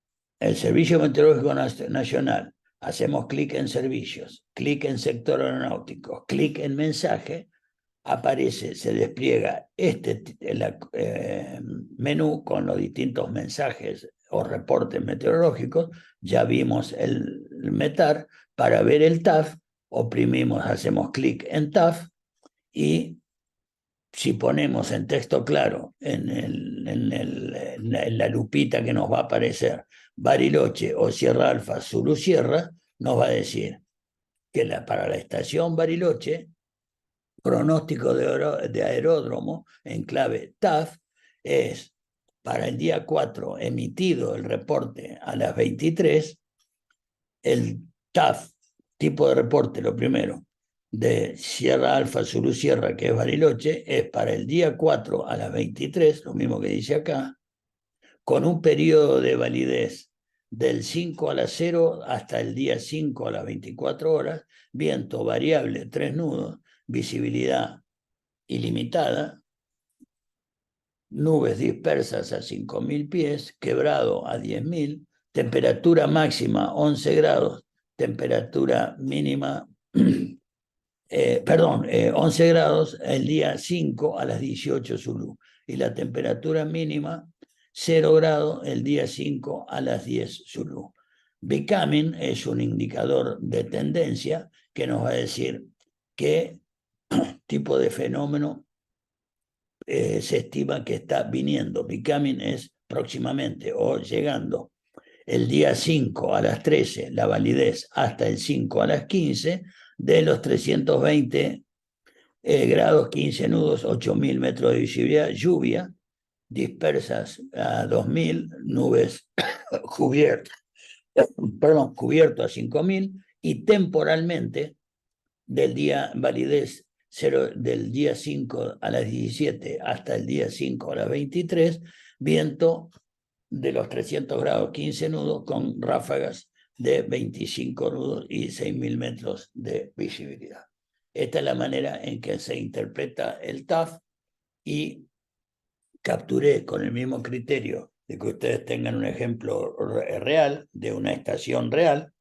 el Servicio Meteorológico Nacional hacemos clic en servicios, clic en sector aeronáutico, clic en mensaje, aparece, se despliega menú con los distintos mensajes o reportes meteorológicos, ya vimos el METAR. Para ver el TAF, oprimimos, hacemos clic en TAF y si ponemos en texto claro en la lupita que nos va a aparecer Bariloche o Sierra Alfa, Zulu Sierra, nos va a decir que para la estación Bariloche, pronóstico de aeródromo en clave TAF es para el día 4 emitido el reporte a las 23, el TAF, tipo de reporte, lo primero, de Sierra Alfa Zulu Sierra, que es Bariloche, es para el día 4 a las 23, lo mismo que dice acá, con un periodo de validez del 5 a las 0 hasta el día 5 a las 24 horas, viento variable 3 nudos, visibilidad ilimitada, nubes dispersas a 5.000 pies, quebrado a 10.000, temperatura máxima 11 grados, temperatura mínima, 11 grados el día 5 a las 18 Zulu, y la temperatura mínima 0 grados el día 5 a las 10 Zulu. Becoming es un indicador de tendencia que nos va a decir qué tipo de fenómeno se estima que está viniendo. Becoming es próximamente o llegando. El día 5 a las 13, la validez hasta el 5 a las 15, de los 320 grados, 15 nudos, 8.000 metros de visibilidad, lluvia, dispersas a 2.000, nubes cubierto a 5.000, y temporalmente del día validez 0, del día 5 a las 17 hasta el día 5 a las 23, viento de los 300 grados, 15 nudos, con ráfagas de 25 nudos y 6.000 metros de visibilidad. Esta es la manera en que se interpreta el TAF, y capturé con el mismo criterio de que ustedes tengan un ejemplo real de una estación real,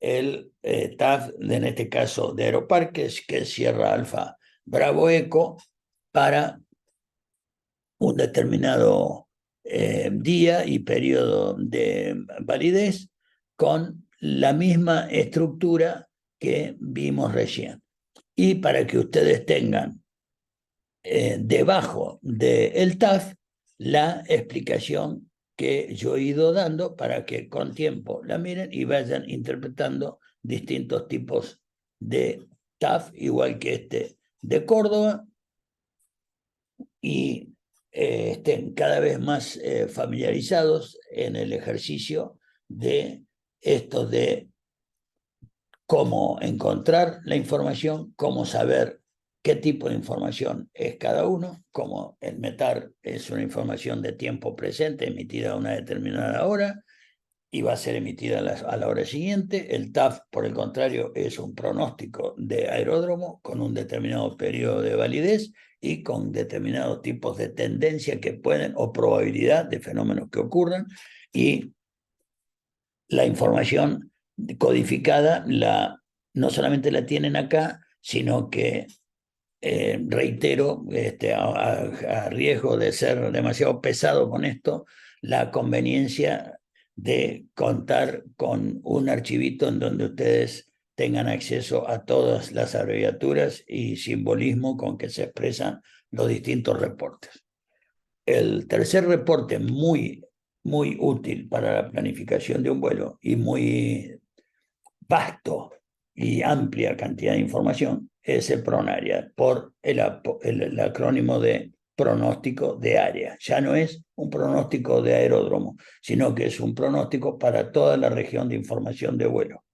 el TAF, en este caso de Aeroparques, que es Sierra Alfa Bravo Eco, para un determinado día y periodo de validez, con la misma estructura que vimos recién. Y para que ustedes tengan debajo del TAF la explicación que yo he ido dando, para que con tiempo la miren y vayan interpretando distintos tipos de TAF, igual que este de Córdoba, y estén cada vez más familiarizados en el ejercicio de esto de cómo encontrar la información, cómo saber qué tipo de información es cada uno, como el METAR es una información de tiempo presente emitida a una determinada hora y va a ser emitida a la hora siguiente. El TAF, por el contrario, es un pronóstico de aeródromo con un determinado periodo de validez y con determinados tipos de tendencia que pueden, o probabilidad de fenómenos que ocurran, y la información codificada no solamente la tienen acá, sino que, reitero, a riesgo de ser demasiado pesado con esto, la conveniencia de contar con un archivito en donde ustedes tengan acceso a todas las abreviaturas y simbolismo con que se expresan los distintos reportes. El tercer reporte muy útil para la planificación de un vuelo y muy vasto y amplia cantidad de información es el PRONARIA, por el acrónimo de pronóstico de área. Ya no es un pronóstico de aeródromo, sino que es un pronóstico para toda la región de información de vuelo.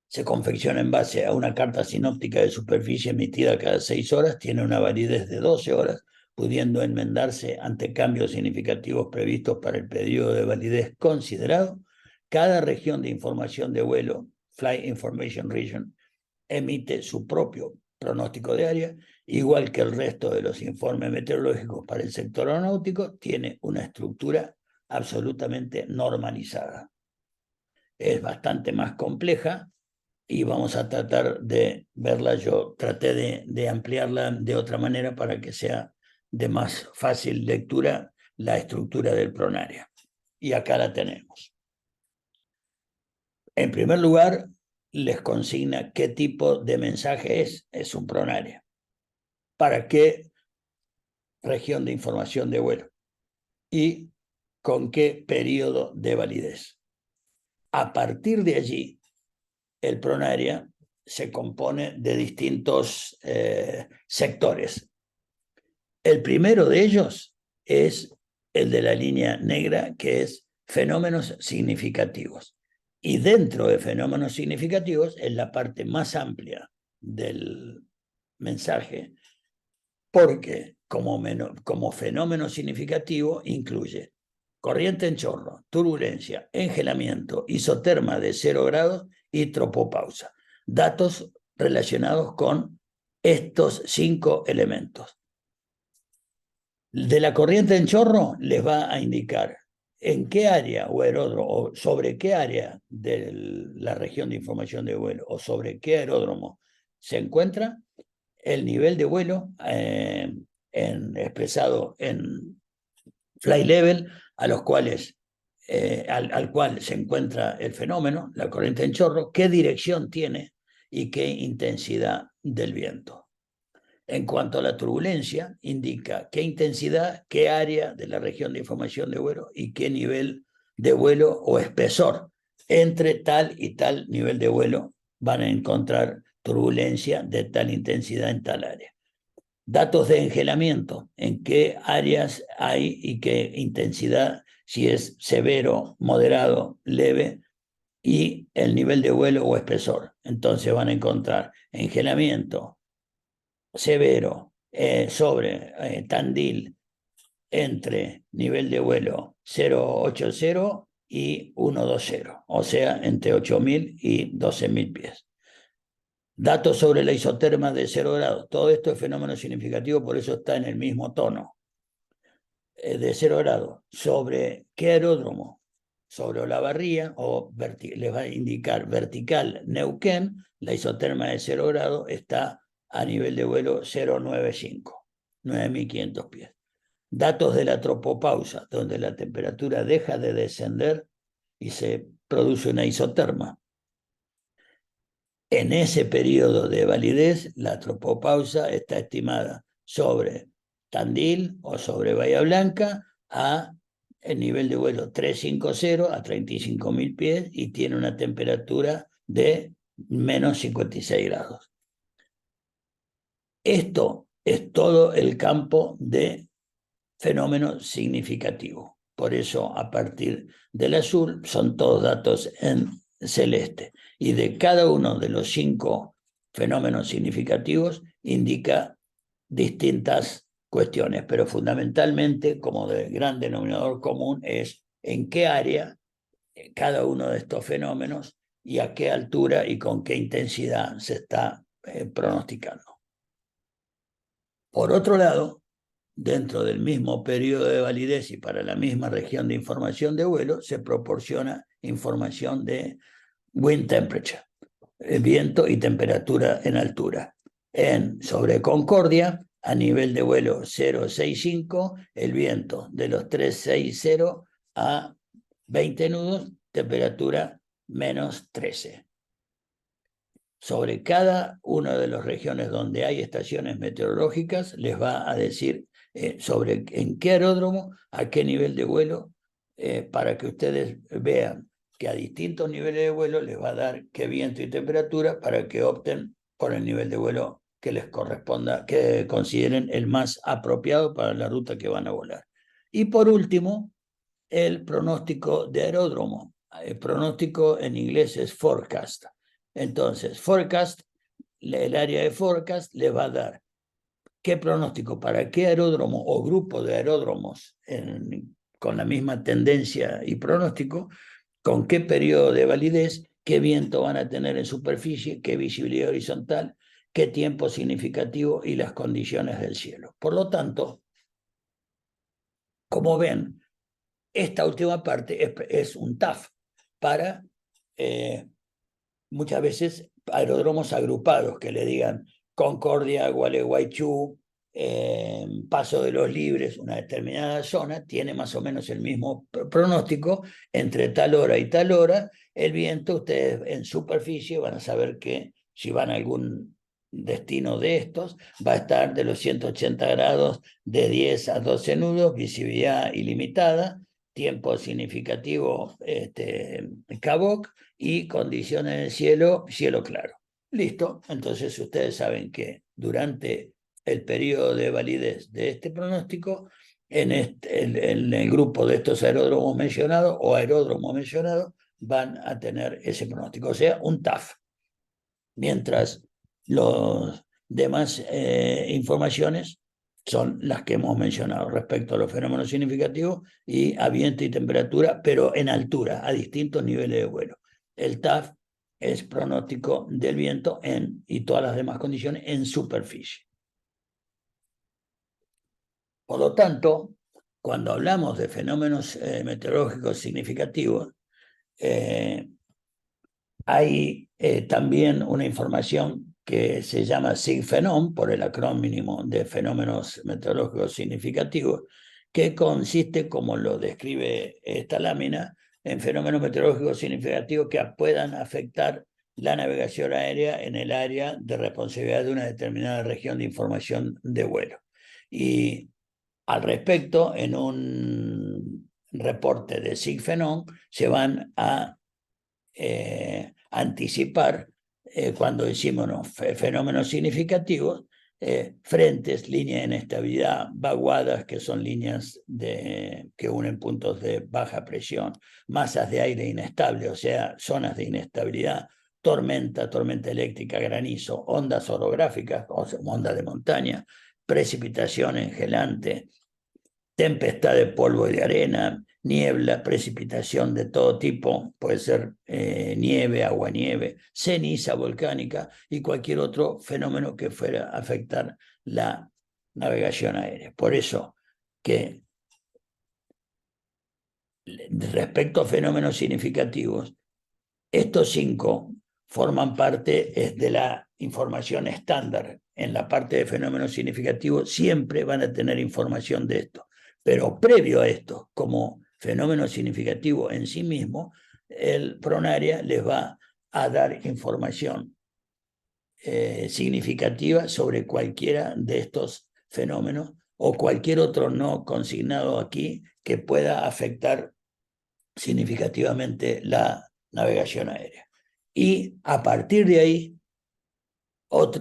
Se confecciona en base a una carta sinóptica de superficie emitida cada 6 horas, tiene una validez de 12 horas, pudiendo enmendarse ante cambios significativos previstos para el periodo de validez considerado. Cada región de información de vuelo, Flight Information Region, emite su propio pronóstico de área, igual que el resto de los informes meteorológicos para el sector aeronáutico. Tiene una estructura absolutamente normalizada. Es bastante más compleja y vamos a tratar de verla. Yo traté de ampliarla de otra manera para que sea de más fácil lectura, la estructura del PRONAREA. Y acá la tenemos. En primer lugar, les consigna qué tipo de mensaje es un PRONAREA, para qué región de información de vuelo y con qué periodo de validez. A partir de allí, el PRONAREA se compone de distintos sectores. El primero de ellos es el de la línea negra, que es fenómenos significativos. Y dentro de fenómenos significativos es la parte más amplia del mensaje, porque como fenómeno significativo incluye corriente en chorro, turbulencia, engelamiento, isoterma de 0 grados y tropopausa. Datos relacionados con estos 5 elementos. De la corriente en chorro les va a indicar en qué área o aeródromo, o sobre qué área de la región de información de vuelo o sobre qué aeródromo se encuentra el nivel de vuelo expresado en flight level, al cual se encuentra el fenómeno, la corriente en chorro, qué dirección tiene y qué intensidad del viento. En cuanto a la turbulencia, indica qué intensidad, qué área de la región de información de vuelo y qué nivel de vuelo o espesor. Entre tal y tal nivel de vuelo van a encontrar turbulencia de tal intensidad en tal área. Datos de engelamiento, en qué áreas hay y qué intensidad, si es severo, moderado, leve, y el nivel de vuelo o espesor. Entonces van a encontrar engelamiento severo sobre Tandil entre nivel de vuelo 080 y 120, o sea, entre 8.000 y 12.000 pies. Datos sobre la isoterma de 0 grados. Todo esto es fenómeno significativo, por eso está en el mismo tono. De 0 grados. ¿Sobre qué aeródromo? Sobre Olavarría, les va a indicar vertical Neuquén, la isoterma de 0 grados está a nivel de vuelo 095, 9.500 pies. Datos de la tropopausa, donde la temperatura deja de descender y se produce una isoterma. En ese periodo de validez, la tropopausa está estimada sobre Tandil o sobre Bahía Blanca a el nivel de vuelo 350 a 35.000 pies y tiene una temperatura de menos 56 grados. Esto es todo el campo de fenómeno significativo. Por eso, a partir del azul, son todos datos en celeste. Y de cada uno de los 5 fenómenos significativos indica distintas cuestiones, pero fundamentalmente, como de gran denominador común, es en qué área cada uno de estos fenómenos y a qué altura y con qué intensidad se está pronosticando. Por otro lado, dentro del mismo periodo de validez y para la misma región de información de vuelo, se proporciona información de wind temperature, viento y temperatura en altura. Sobre Concordia, a nivel de vuelo 065, el viento de los 360 a 20 nudos, temperatura menos 13. Sobre cada una de las regiones donde hay estaciones meteorológicas, les va a decir sobre en qué aeródromo, a qué nivel de vuelo, para que ustedes vean que a distintos niveles de vuelo les va a dar qué viento y temperatura para que opten por el nivel de vuelo que les corresponda, que consideren el más apropiado para la ruta que van a volar. Y por último, el pronóstico de aeródromo. El pronóstico en inglés es forecast. Entonces, forecast, el área de forecast le va a dar qué pronóstico para qué aeródromo o grupo de aeródromos con la misma tendencia y pronóstico, con qué periodo de validez, qué viento van a tener en superficie, qué visibilidad horizontal, qué tiempo significativo y las condiciones del cielo. Por lo tanto, como ven, esta última parte es un TAF para muchas veces aeródromos agrupados que le digan Concordia, Gualeguaychú, Paso de los Libres, una determinada zona, tiene más o menos el mismo pronóstico entre tal hora y tal hora. El viento, ustedes en superficie van a saber que si van a algún destino de estos, va a estar de los 180 grados de 10 a 12 nudos, visibilidad ilimitada, tiempo significativo CAVOC y condiciones del cielo, cielo claro. Listo, entonces ustedes saben que durante el periodo de validez de este pronóstico, en el grupo de estos aeródromos mencionados o aeródromos mencionados van a tener ese pronóstico, o sea, un TAF. Mientras los demás informaciones son las que hemos mencionado respecto a los fenómenos significativos y a viento y temperatura, pero en altura, a distintos niveles de vuelo. El TAF es pronóstico del viento y todas las demás condiciones en superficie. Por lo tanto, cuando hablamos de fenómenos meteorológicos significativos, hay también una información que se llama SIGFENOM, por el acrónimo de fenómenos meteorológicos significativos, que consiste, como lo describe esta lámina, en fenómenos meteorológicos significativos que puedan afectar la navegación aérea en el área de responsabilidad de una determinada región de información de vuelo. Y al respecto, en un reporte de SIGFENOM se van a anticipar cuando decimos fenómenos significativos, frentes, líneas de inestabilidad, vaguadas, que son líneas que unen puntos de baja presión, masas de aire inestable, o sea, zonas de inestabilidad, tormenta eléctrica, granizo, ondas orográficas, o sea, ondas de montaña, precipitación engelante, tempestad de polvo y de arena, niebla, precipitación de todo tipo, puede ser nieve, aguanieve, ceniza volcánica y cualquier otro fenómeno que fuera a afectar la navegación aérea. Por eso que respecto a fenómenos significativos, estos 5 forman parte de la información estándar. En la parte de fenómenos significativos siempre van a tener información de esto. Pero previo a esto, como fenómeno significativo en sí mismo, el Pronaria les va a dar información significativa sobre cualquiera de estos fenómenos o cualquier otro no consignado aquí que pueda afectar significativamente la navegación aérea. Y a partir de ahí,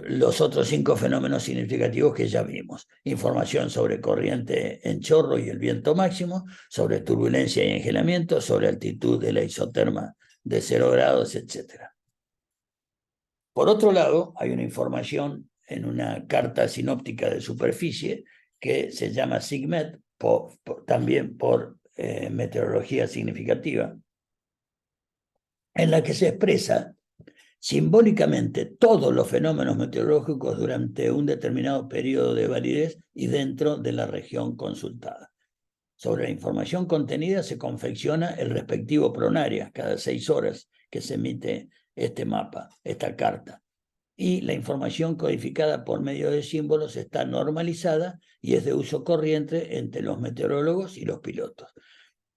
los otros 5 fenómenos significativos que ya vimos. Información sobre corriente en chorro y el viento máximo, sobre turbulencia y engelamiento, sobre altitud de la isoterma de 0 grados, etc. Por otro lado, hay una información en una carta sinóptica de superficie que se llama SIGMET, también por meteorología significativa, en la que se expresa simbólicamente todos los fenómenos meteorológicos durante un determinado periodo de validez y dentro de la región consultada. Sobre la información contenida se confecciona el respectivo Pronaria cada 6 horas que se emite este mapa, esta carta. Y la información codificada por medio de símbolos está normalizada y es de uso corriente entre los meteorólogos y los pilotos.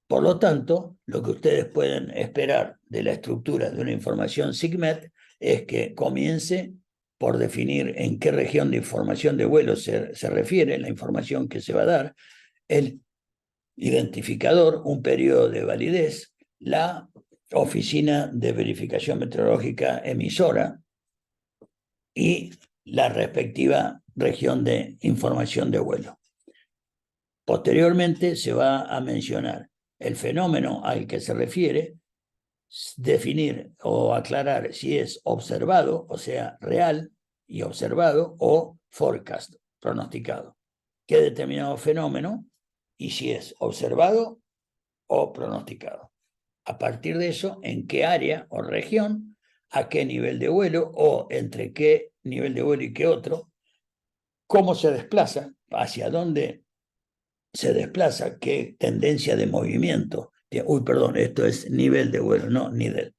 Por lo tanto, lo que ustedes pueden esperar de la estructura de una información SIGMET es que comience por definir en qué región de información de vuelo se refiere la información que se va a dar, el identificador, un periodo de validez, la oficina de verificación meteorológica emisora y la respectiva región de información de vuelo. Posteriormente se va a mencionar el fenómeno al que se refiere, definir o aclarar si es observado, o sea, real y observado, o forecast, pronosticado. ¿Qué determinado fenómeno? Y si es observado o pronosticado. A partir de eso, en qué área o región, a qué nivel de vuelo o entre qué nivel de vuelo y qué otro, cómo se desplaza, hacia dónde se desplaza, qué tendencia de movimiento. Uy, perdón, esto es nivel de vuelo, no nivel.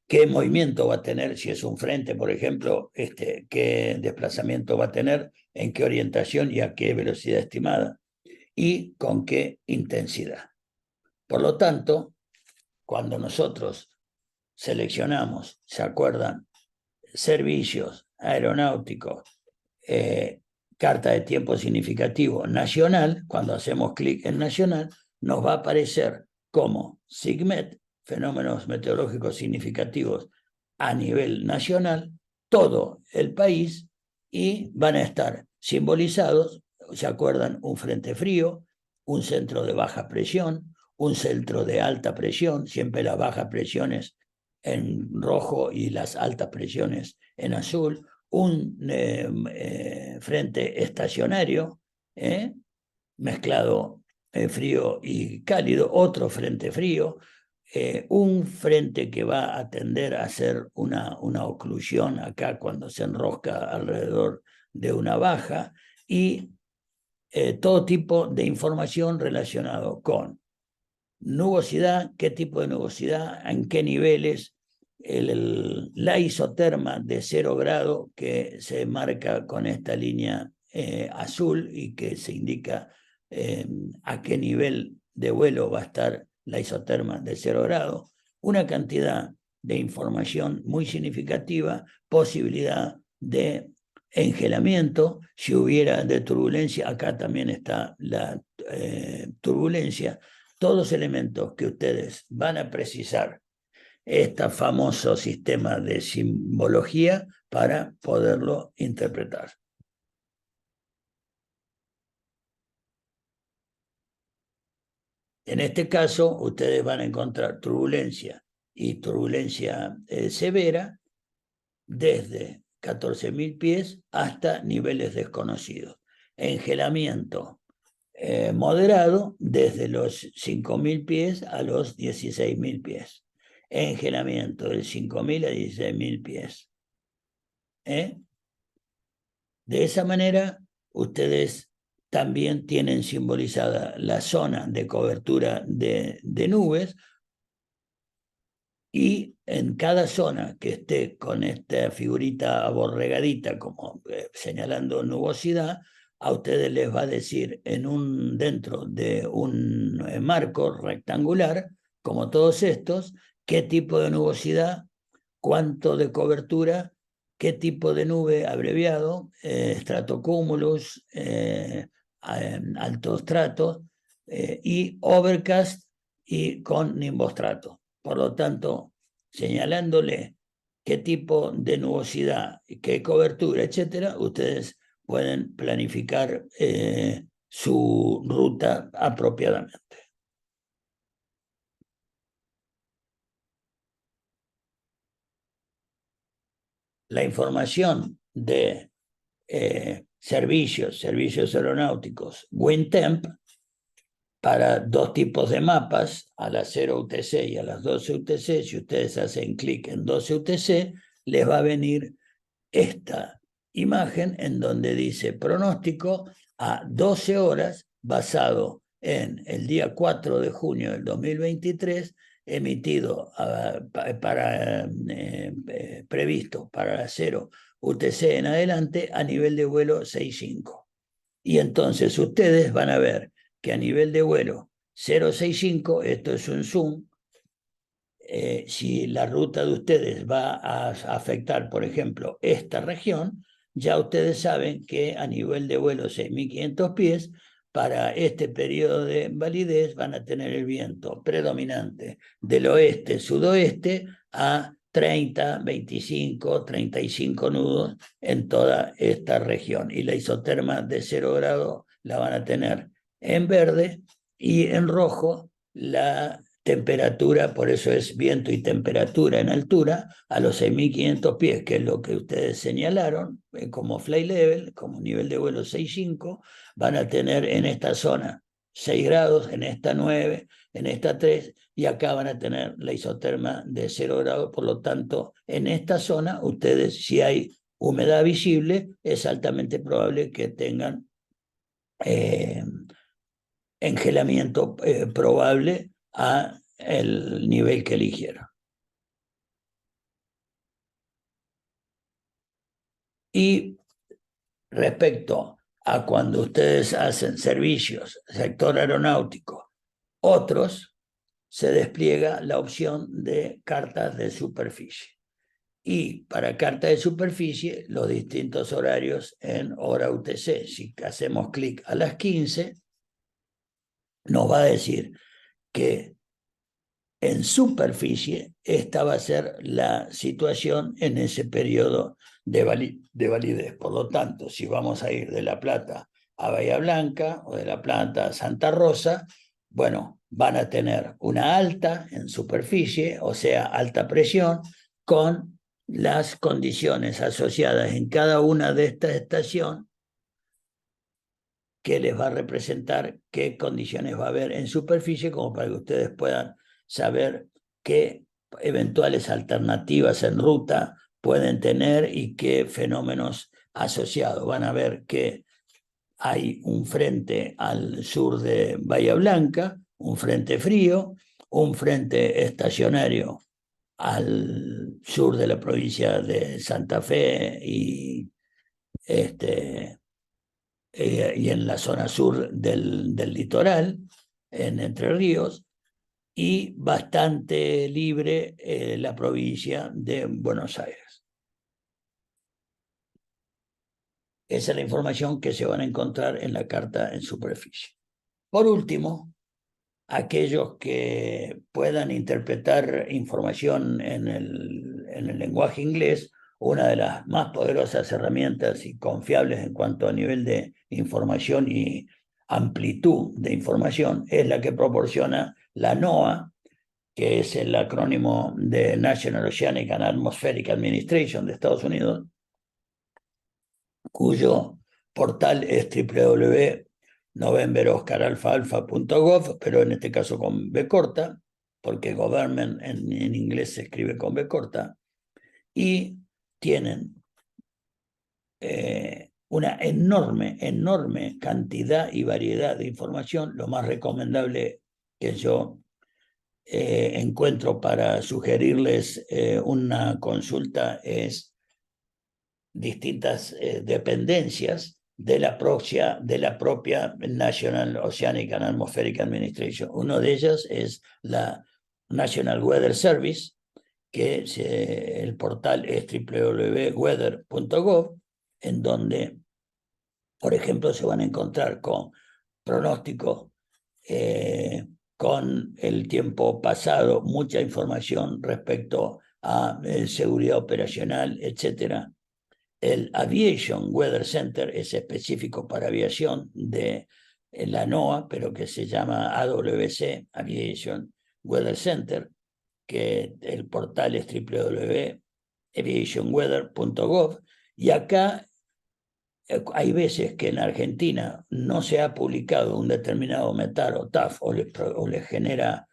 qué movimiento va a tener, si es un frente, por ejemplo, qué desplazamiento va a tener, en qué orientación y a qué velocidad estimada, y con qué intensidad. Por lo tanto, cuando nosotros seleccionamos, ¿se acuerdan? Servicios aeronáuticos, carta de tiempo significativo nacional, cuando hacemos clic en nacional, nos va a aparecer como SIGMET, fenómenos meteorológicos significativos a nivel nacional, todo el país, y van a estar simbolizados, ¿se acuerdan? Un frente frío, un centro de baja presión, un centro de alta presión, siempre las bajas presiones en rojo y las altas presiones en azul, un frente estacionario, mezclado frío y cálido, otro frente frío, un frente que va a tender a hacer una oclusión acá cuando se enrosca alrededor de una baja, y todo tipo de información relacionado con nubosidad, qué tipo de nubosidad, en qué niveles, la isoterma de 0 grado que se marca con esta línea azul y que se indica a qué nivel de vuelo va a estar la isoterma de 0 grado, una cantidad de información muy significativa, posibilidad de engelamiento, si hubiera de turbulencia, acá también está la turbulencia, todos elementos que ustedes van a precisar este famoso sistema de simbología para poderlo interpretar. En este caso, ustedes van a encontrar turbulencia y turbulencia severa desde 14.000 pies hasta niveles desconocidos. Engelamiento moderado desde los 5.000 pies a los 16.000 pies. Engelamiento de 5.000 a 16.000 pies. De esa manera, ustedes también tienen simbolizada la zona de cobertura de nubes, y en cada zona que esté con esta figurita aborregadita como señalando nubosidad, a ustedes les va a decir dentro de un marco rectangular, como todos estos, qué tipo de nubosidad, cuánto de cobertura, qué tipo de nube abreviado, stratocumulus, alto strato, y overcast y con nimbostrato. Por lo tanto, señalándole qué tipo de nubosidad, qué cobertura, etcétera, ustedes pueden planificar su ruta apropiadamente. La información de servicios aeronáuticos, WinTemp, para dos tipos de mapas, a las 0 UTC y a las 12 UTC, si ustedes hacen clic en 12 UTC, les va a venir esta imagen en donde dice pronóstico a 12 horas basado en el día 4 de junio del 2023, emitido previsto para 0 UTC en adelante a nivel de vuelo 65. Y entonces ustedes van a ver que a nivel de vuelo 065, esto es un zoom, si la ruta de ustedes va a afectar, por ejemplo, esta región, ya ustedes saben que a nivel de vuelo 6.500 pies, para este periodo de validez van a tener el viento predominante del oeste-sudoeste a 30, 25, 35 nudos en toda esta región. Y la isoterma de 0 grado la van a tener en verde, y en rojo la temperatura, por eso es viento y temperatura en altura, a los 6.500 pies, que es lo que ustedes señalaron, como flight level, como nivel de vuelo 6.5, van a tener en esta zona 6 grados, en esta 9, en esta 3, y acá van a tener la isoterma de 0 grados. Por lo tanto, en esta zona, ustedes, si hay humedad visible, es altamente probable que tengan engelamiento probable a el nivel que eligieron. Y respecto a cuando ustedes hacen servicios, sector aeronáutico, otros, se despliega la opción de cartas de superficie. Y para carta de superficie, los distintos horarios en hora UTC. Si hacemos clic a las 15, nos va a decir que en superficie esta va a ser la situación en ese periodo de validez. Por lo tanto, si vamos a ir de La Plata a Bahía Blanca o de La Plata a Santa Rosa, bueno, van a tener una alta en superficie, o sea, alta presión, con las condiciones asociadas en cada una de estas estaciones que les va a representar qué condiciones va a haber en superficie, como para que ustedes puedan saber qué eventuales alternativas en ruta pueden tener y qué fenómenos asociados. Van a ver que hay un frente al sur de Bahía Blanca, un frente frío, un frente estacionario al sur de la provincia de Santa Fe y en la zona sur del litoral, en Entre Ríos, y bastante libre la provincia de Buenos Aires. Esa es la información que se van a encontrar en la carta en superficie. Por último, aquellos que puedan interpretar información en el lenguaje inglés, una de las más poderosas herramientas y confiables en cuanto a nivel de información y amplitud de información es la que proporciona la NOAA, que es el acrónimo de National Oceanic and Atmospheric Administration de Estados Unidos, cuyo portal es www.novemberoscaralfaalfa.gov, pero en este caso con B corta, porque government en inglés se escribe con B corta, y tienen una enorme cantidad y variedad de información. Lo más recomendable que yo encuentro para sugerirles una consulta es distintas dependencias de la propia National Oceanic and Atmospheric Administration. Uno de ellos es la National Weather Service, que el portal es www.weather.gov, en donde, por ejemplo, se van a encontrar con pronósticos, con el tiempo pasado, mucha información respecto a seguridad operacional, etcétera. El Aviation Weather Center es específico para aviación de la NOAA, pero que se llama AWC, Aviation Weather Center, que el portal es www.aviationweather.gov, y acá hay veces que en Argentina no se ha publicado un determinado METAR o TAF o les genera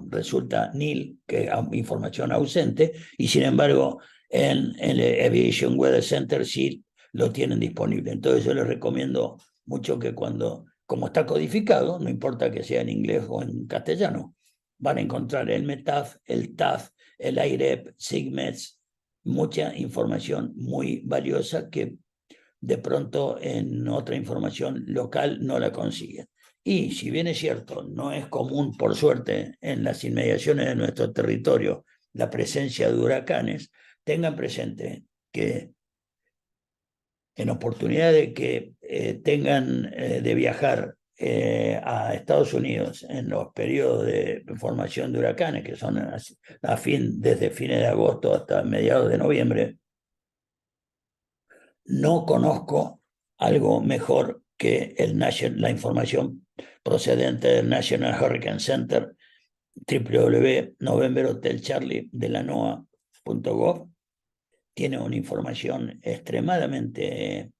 resulta nil, que información ausente, y sin embargo en el Aviation Weather Center sí lo tienen disponible. Entonces yo les recomiendo mucho que como está codificado, no importa que sea en inglés o en castellano, van a encontrar el METAF, el TAF, el AIREP, SIGMETS, mucha información muy valiosa que de pronto en otra información local no la consiguen. Y si bien es cierto, no es común, por suerte, en las inmediaciones de nuestro territorio la presencia de huracanes, tengan presente que en oportunidad de que tengan de viajar a Estados Unidos en los periodos de formación de huracanes, que son desde fines de agosto hasta mediados de noviembre, no conozco algo mejor que la información procedente del National Hurricane Center, www.novemberhotelcharlie de la NOAA.gov. Tiene una información extremadamente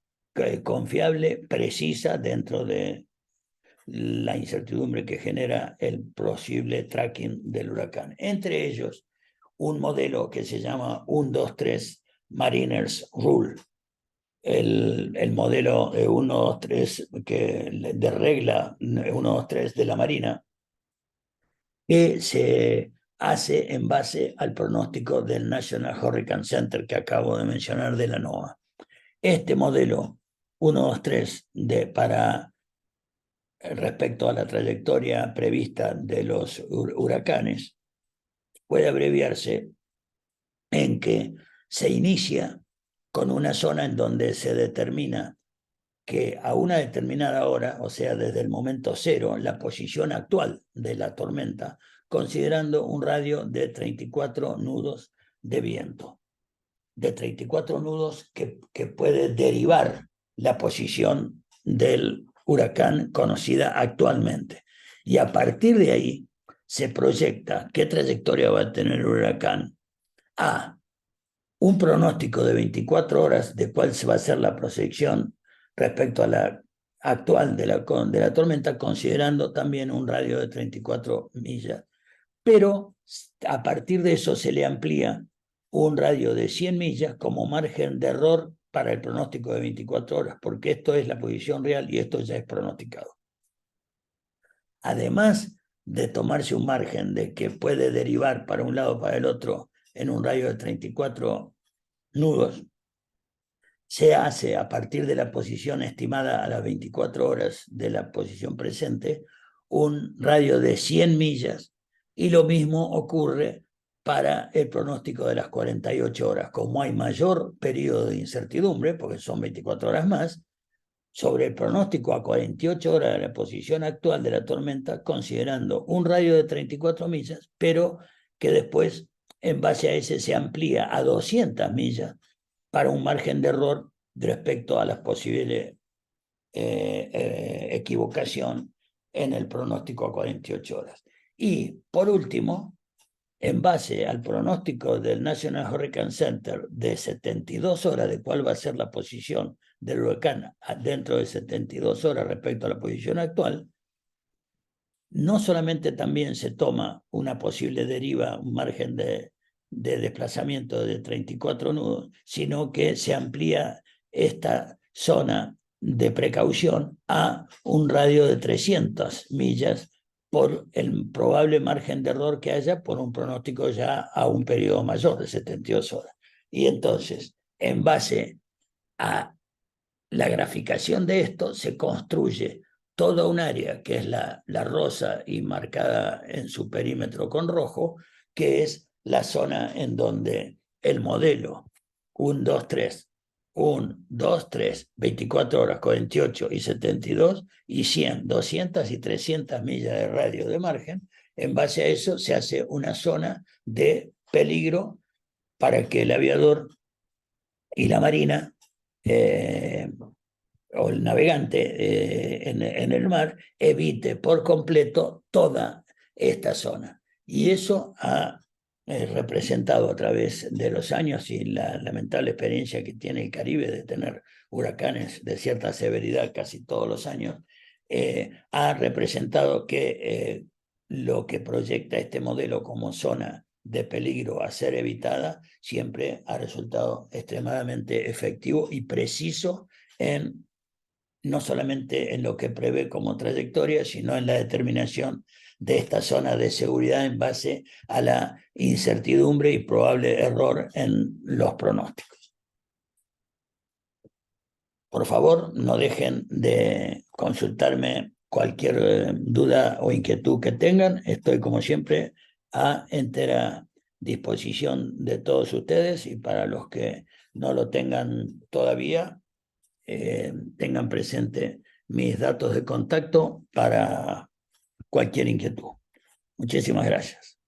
confiable, precisa, dentro de la incertidumbre que genera el posible tracking del huracán. Entre ellos, un modelo que se llama 123 Mariners Rule, el modelo 123 de regla 123 de la Marina, que se hace en base al pronóstico del National Hurricane Center que acabo de mencionar de la NOAA. Este modelo 123 para respecto a la trayectoria prevista de los huracanes puede abreviarse en que se inicia con una zona en donde se determina que a una determinada hora, o sea, desde el momento cero, la posición actual de la tormenta, considerando un radio de 34 nudos de viento, de 34 nudos que puede derivar la posición del huracán conocida actualmente. Y a partir de ahí se proyecta qué trayectoria va a tener el huracán a un pronóstico de 24 horas de cuál se va a hacer la proyección respecto a la actual de la tormenta, considerando también un radio de 34 millas. Pero a partir de eso se le amplía un radio de 100 millas como margen de error para el pronóstico de 24 horas, porque esto es la posición real y esto ya es pronosticado. Además de tomarse un margen de que puede derivar para un lado o para el otro en un radio de 34 nudos, se hace a partir de la posición estimada a las 24 horas de la posición presente un radio de 100 millas y lo mismo ocurre para el pronóstico de las 48 horas. Como hay mayor periodo de incertidumbre, porque son 24 horas más, sobre el pronóstico a 48 horas de la posición actual de la tormenta, considerando un radio de 34 millas, pero que después, en base a ese, se amplía a 200 millas para un margen de error respecto a las posibles equivocación en el pronóstico a 48 horas. Y, por último, en base al pronóstico del National Hurricane Center de 72 horas de cuál va a ser la posición del huracán dentro de 72 horas respecto a la posición actual, no solamente también se toma una posible deriva, un margen de desplazamiento de 34 nudos, sino que se amplía esta zona de precaución a un radio de 300 millas por el probable margen de error que haya por un pronóstico ya a un periodo mayor de 72 horas. Y entonces, en base a la graficación de esto, se construye toda un área que es la rosa y marcada en su perímetro con rojo, que es la zona en donde el modelo 1, 2, 3, 1, 2, 3, 24 horas, 48 y 72 y 100, 200 y 300 millas de radio de margen. En base a eso se hace una zona de peligro para que el aviador y la marina o el navegante en el mar evite por completo toda esta zona. Y eso ha representado a través de los años y la lamentable experiencia que tiene el Caribe de tener huracanes de cierta severidad casi todos los años, ha representado que lo que proyecta este modelo como zona de peligro a ser evitada siempre ha resultado extremadamente efectivo y preciso en no solamente en lo que prevé como trayectoria, sino en la determinación de esta zona de seguridad en base a la incertidumbre y probable error en los pronósticos. Por favor, no dejen de consultarme cualquier duda o inquietud que tengan. Estoy, como siempre, a entera disposición de todos ustedes y para los que no lo tengan todavía, tengan presente mis datos de contacto para cualquier inquietud. Muchísimas gracias.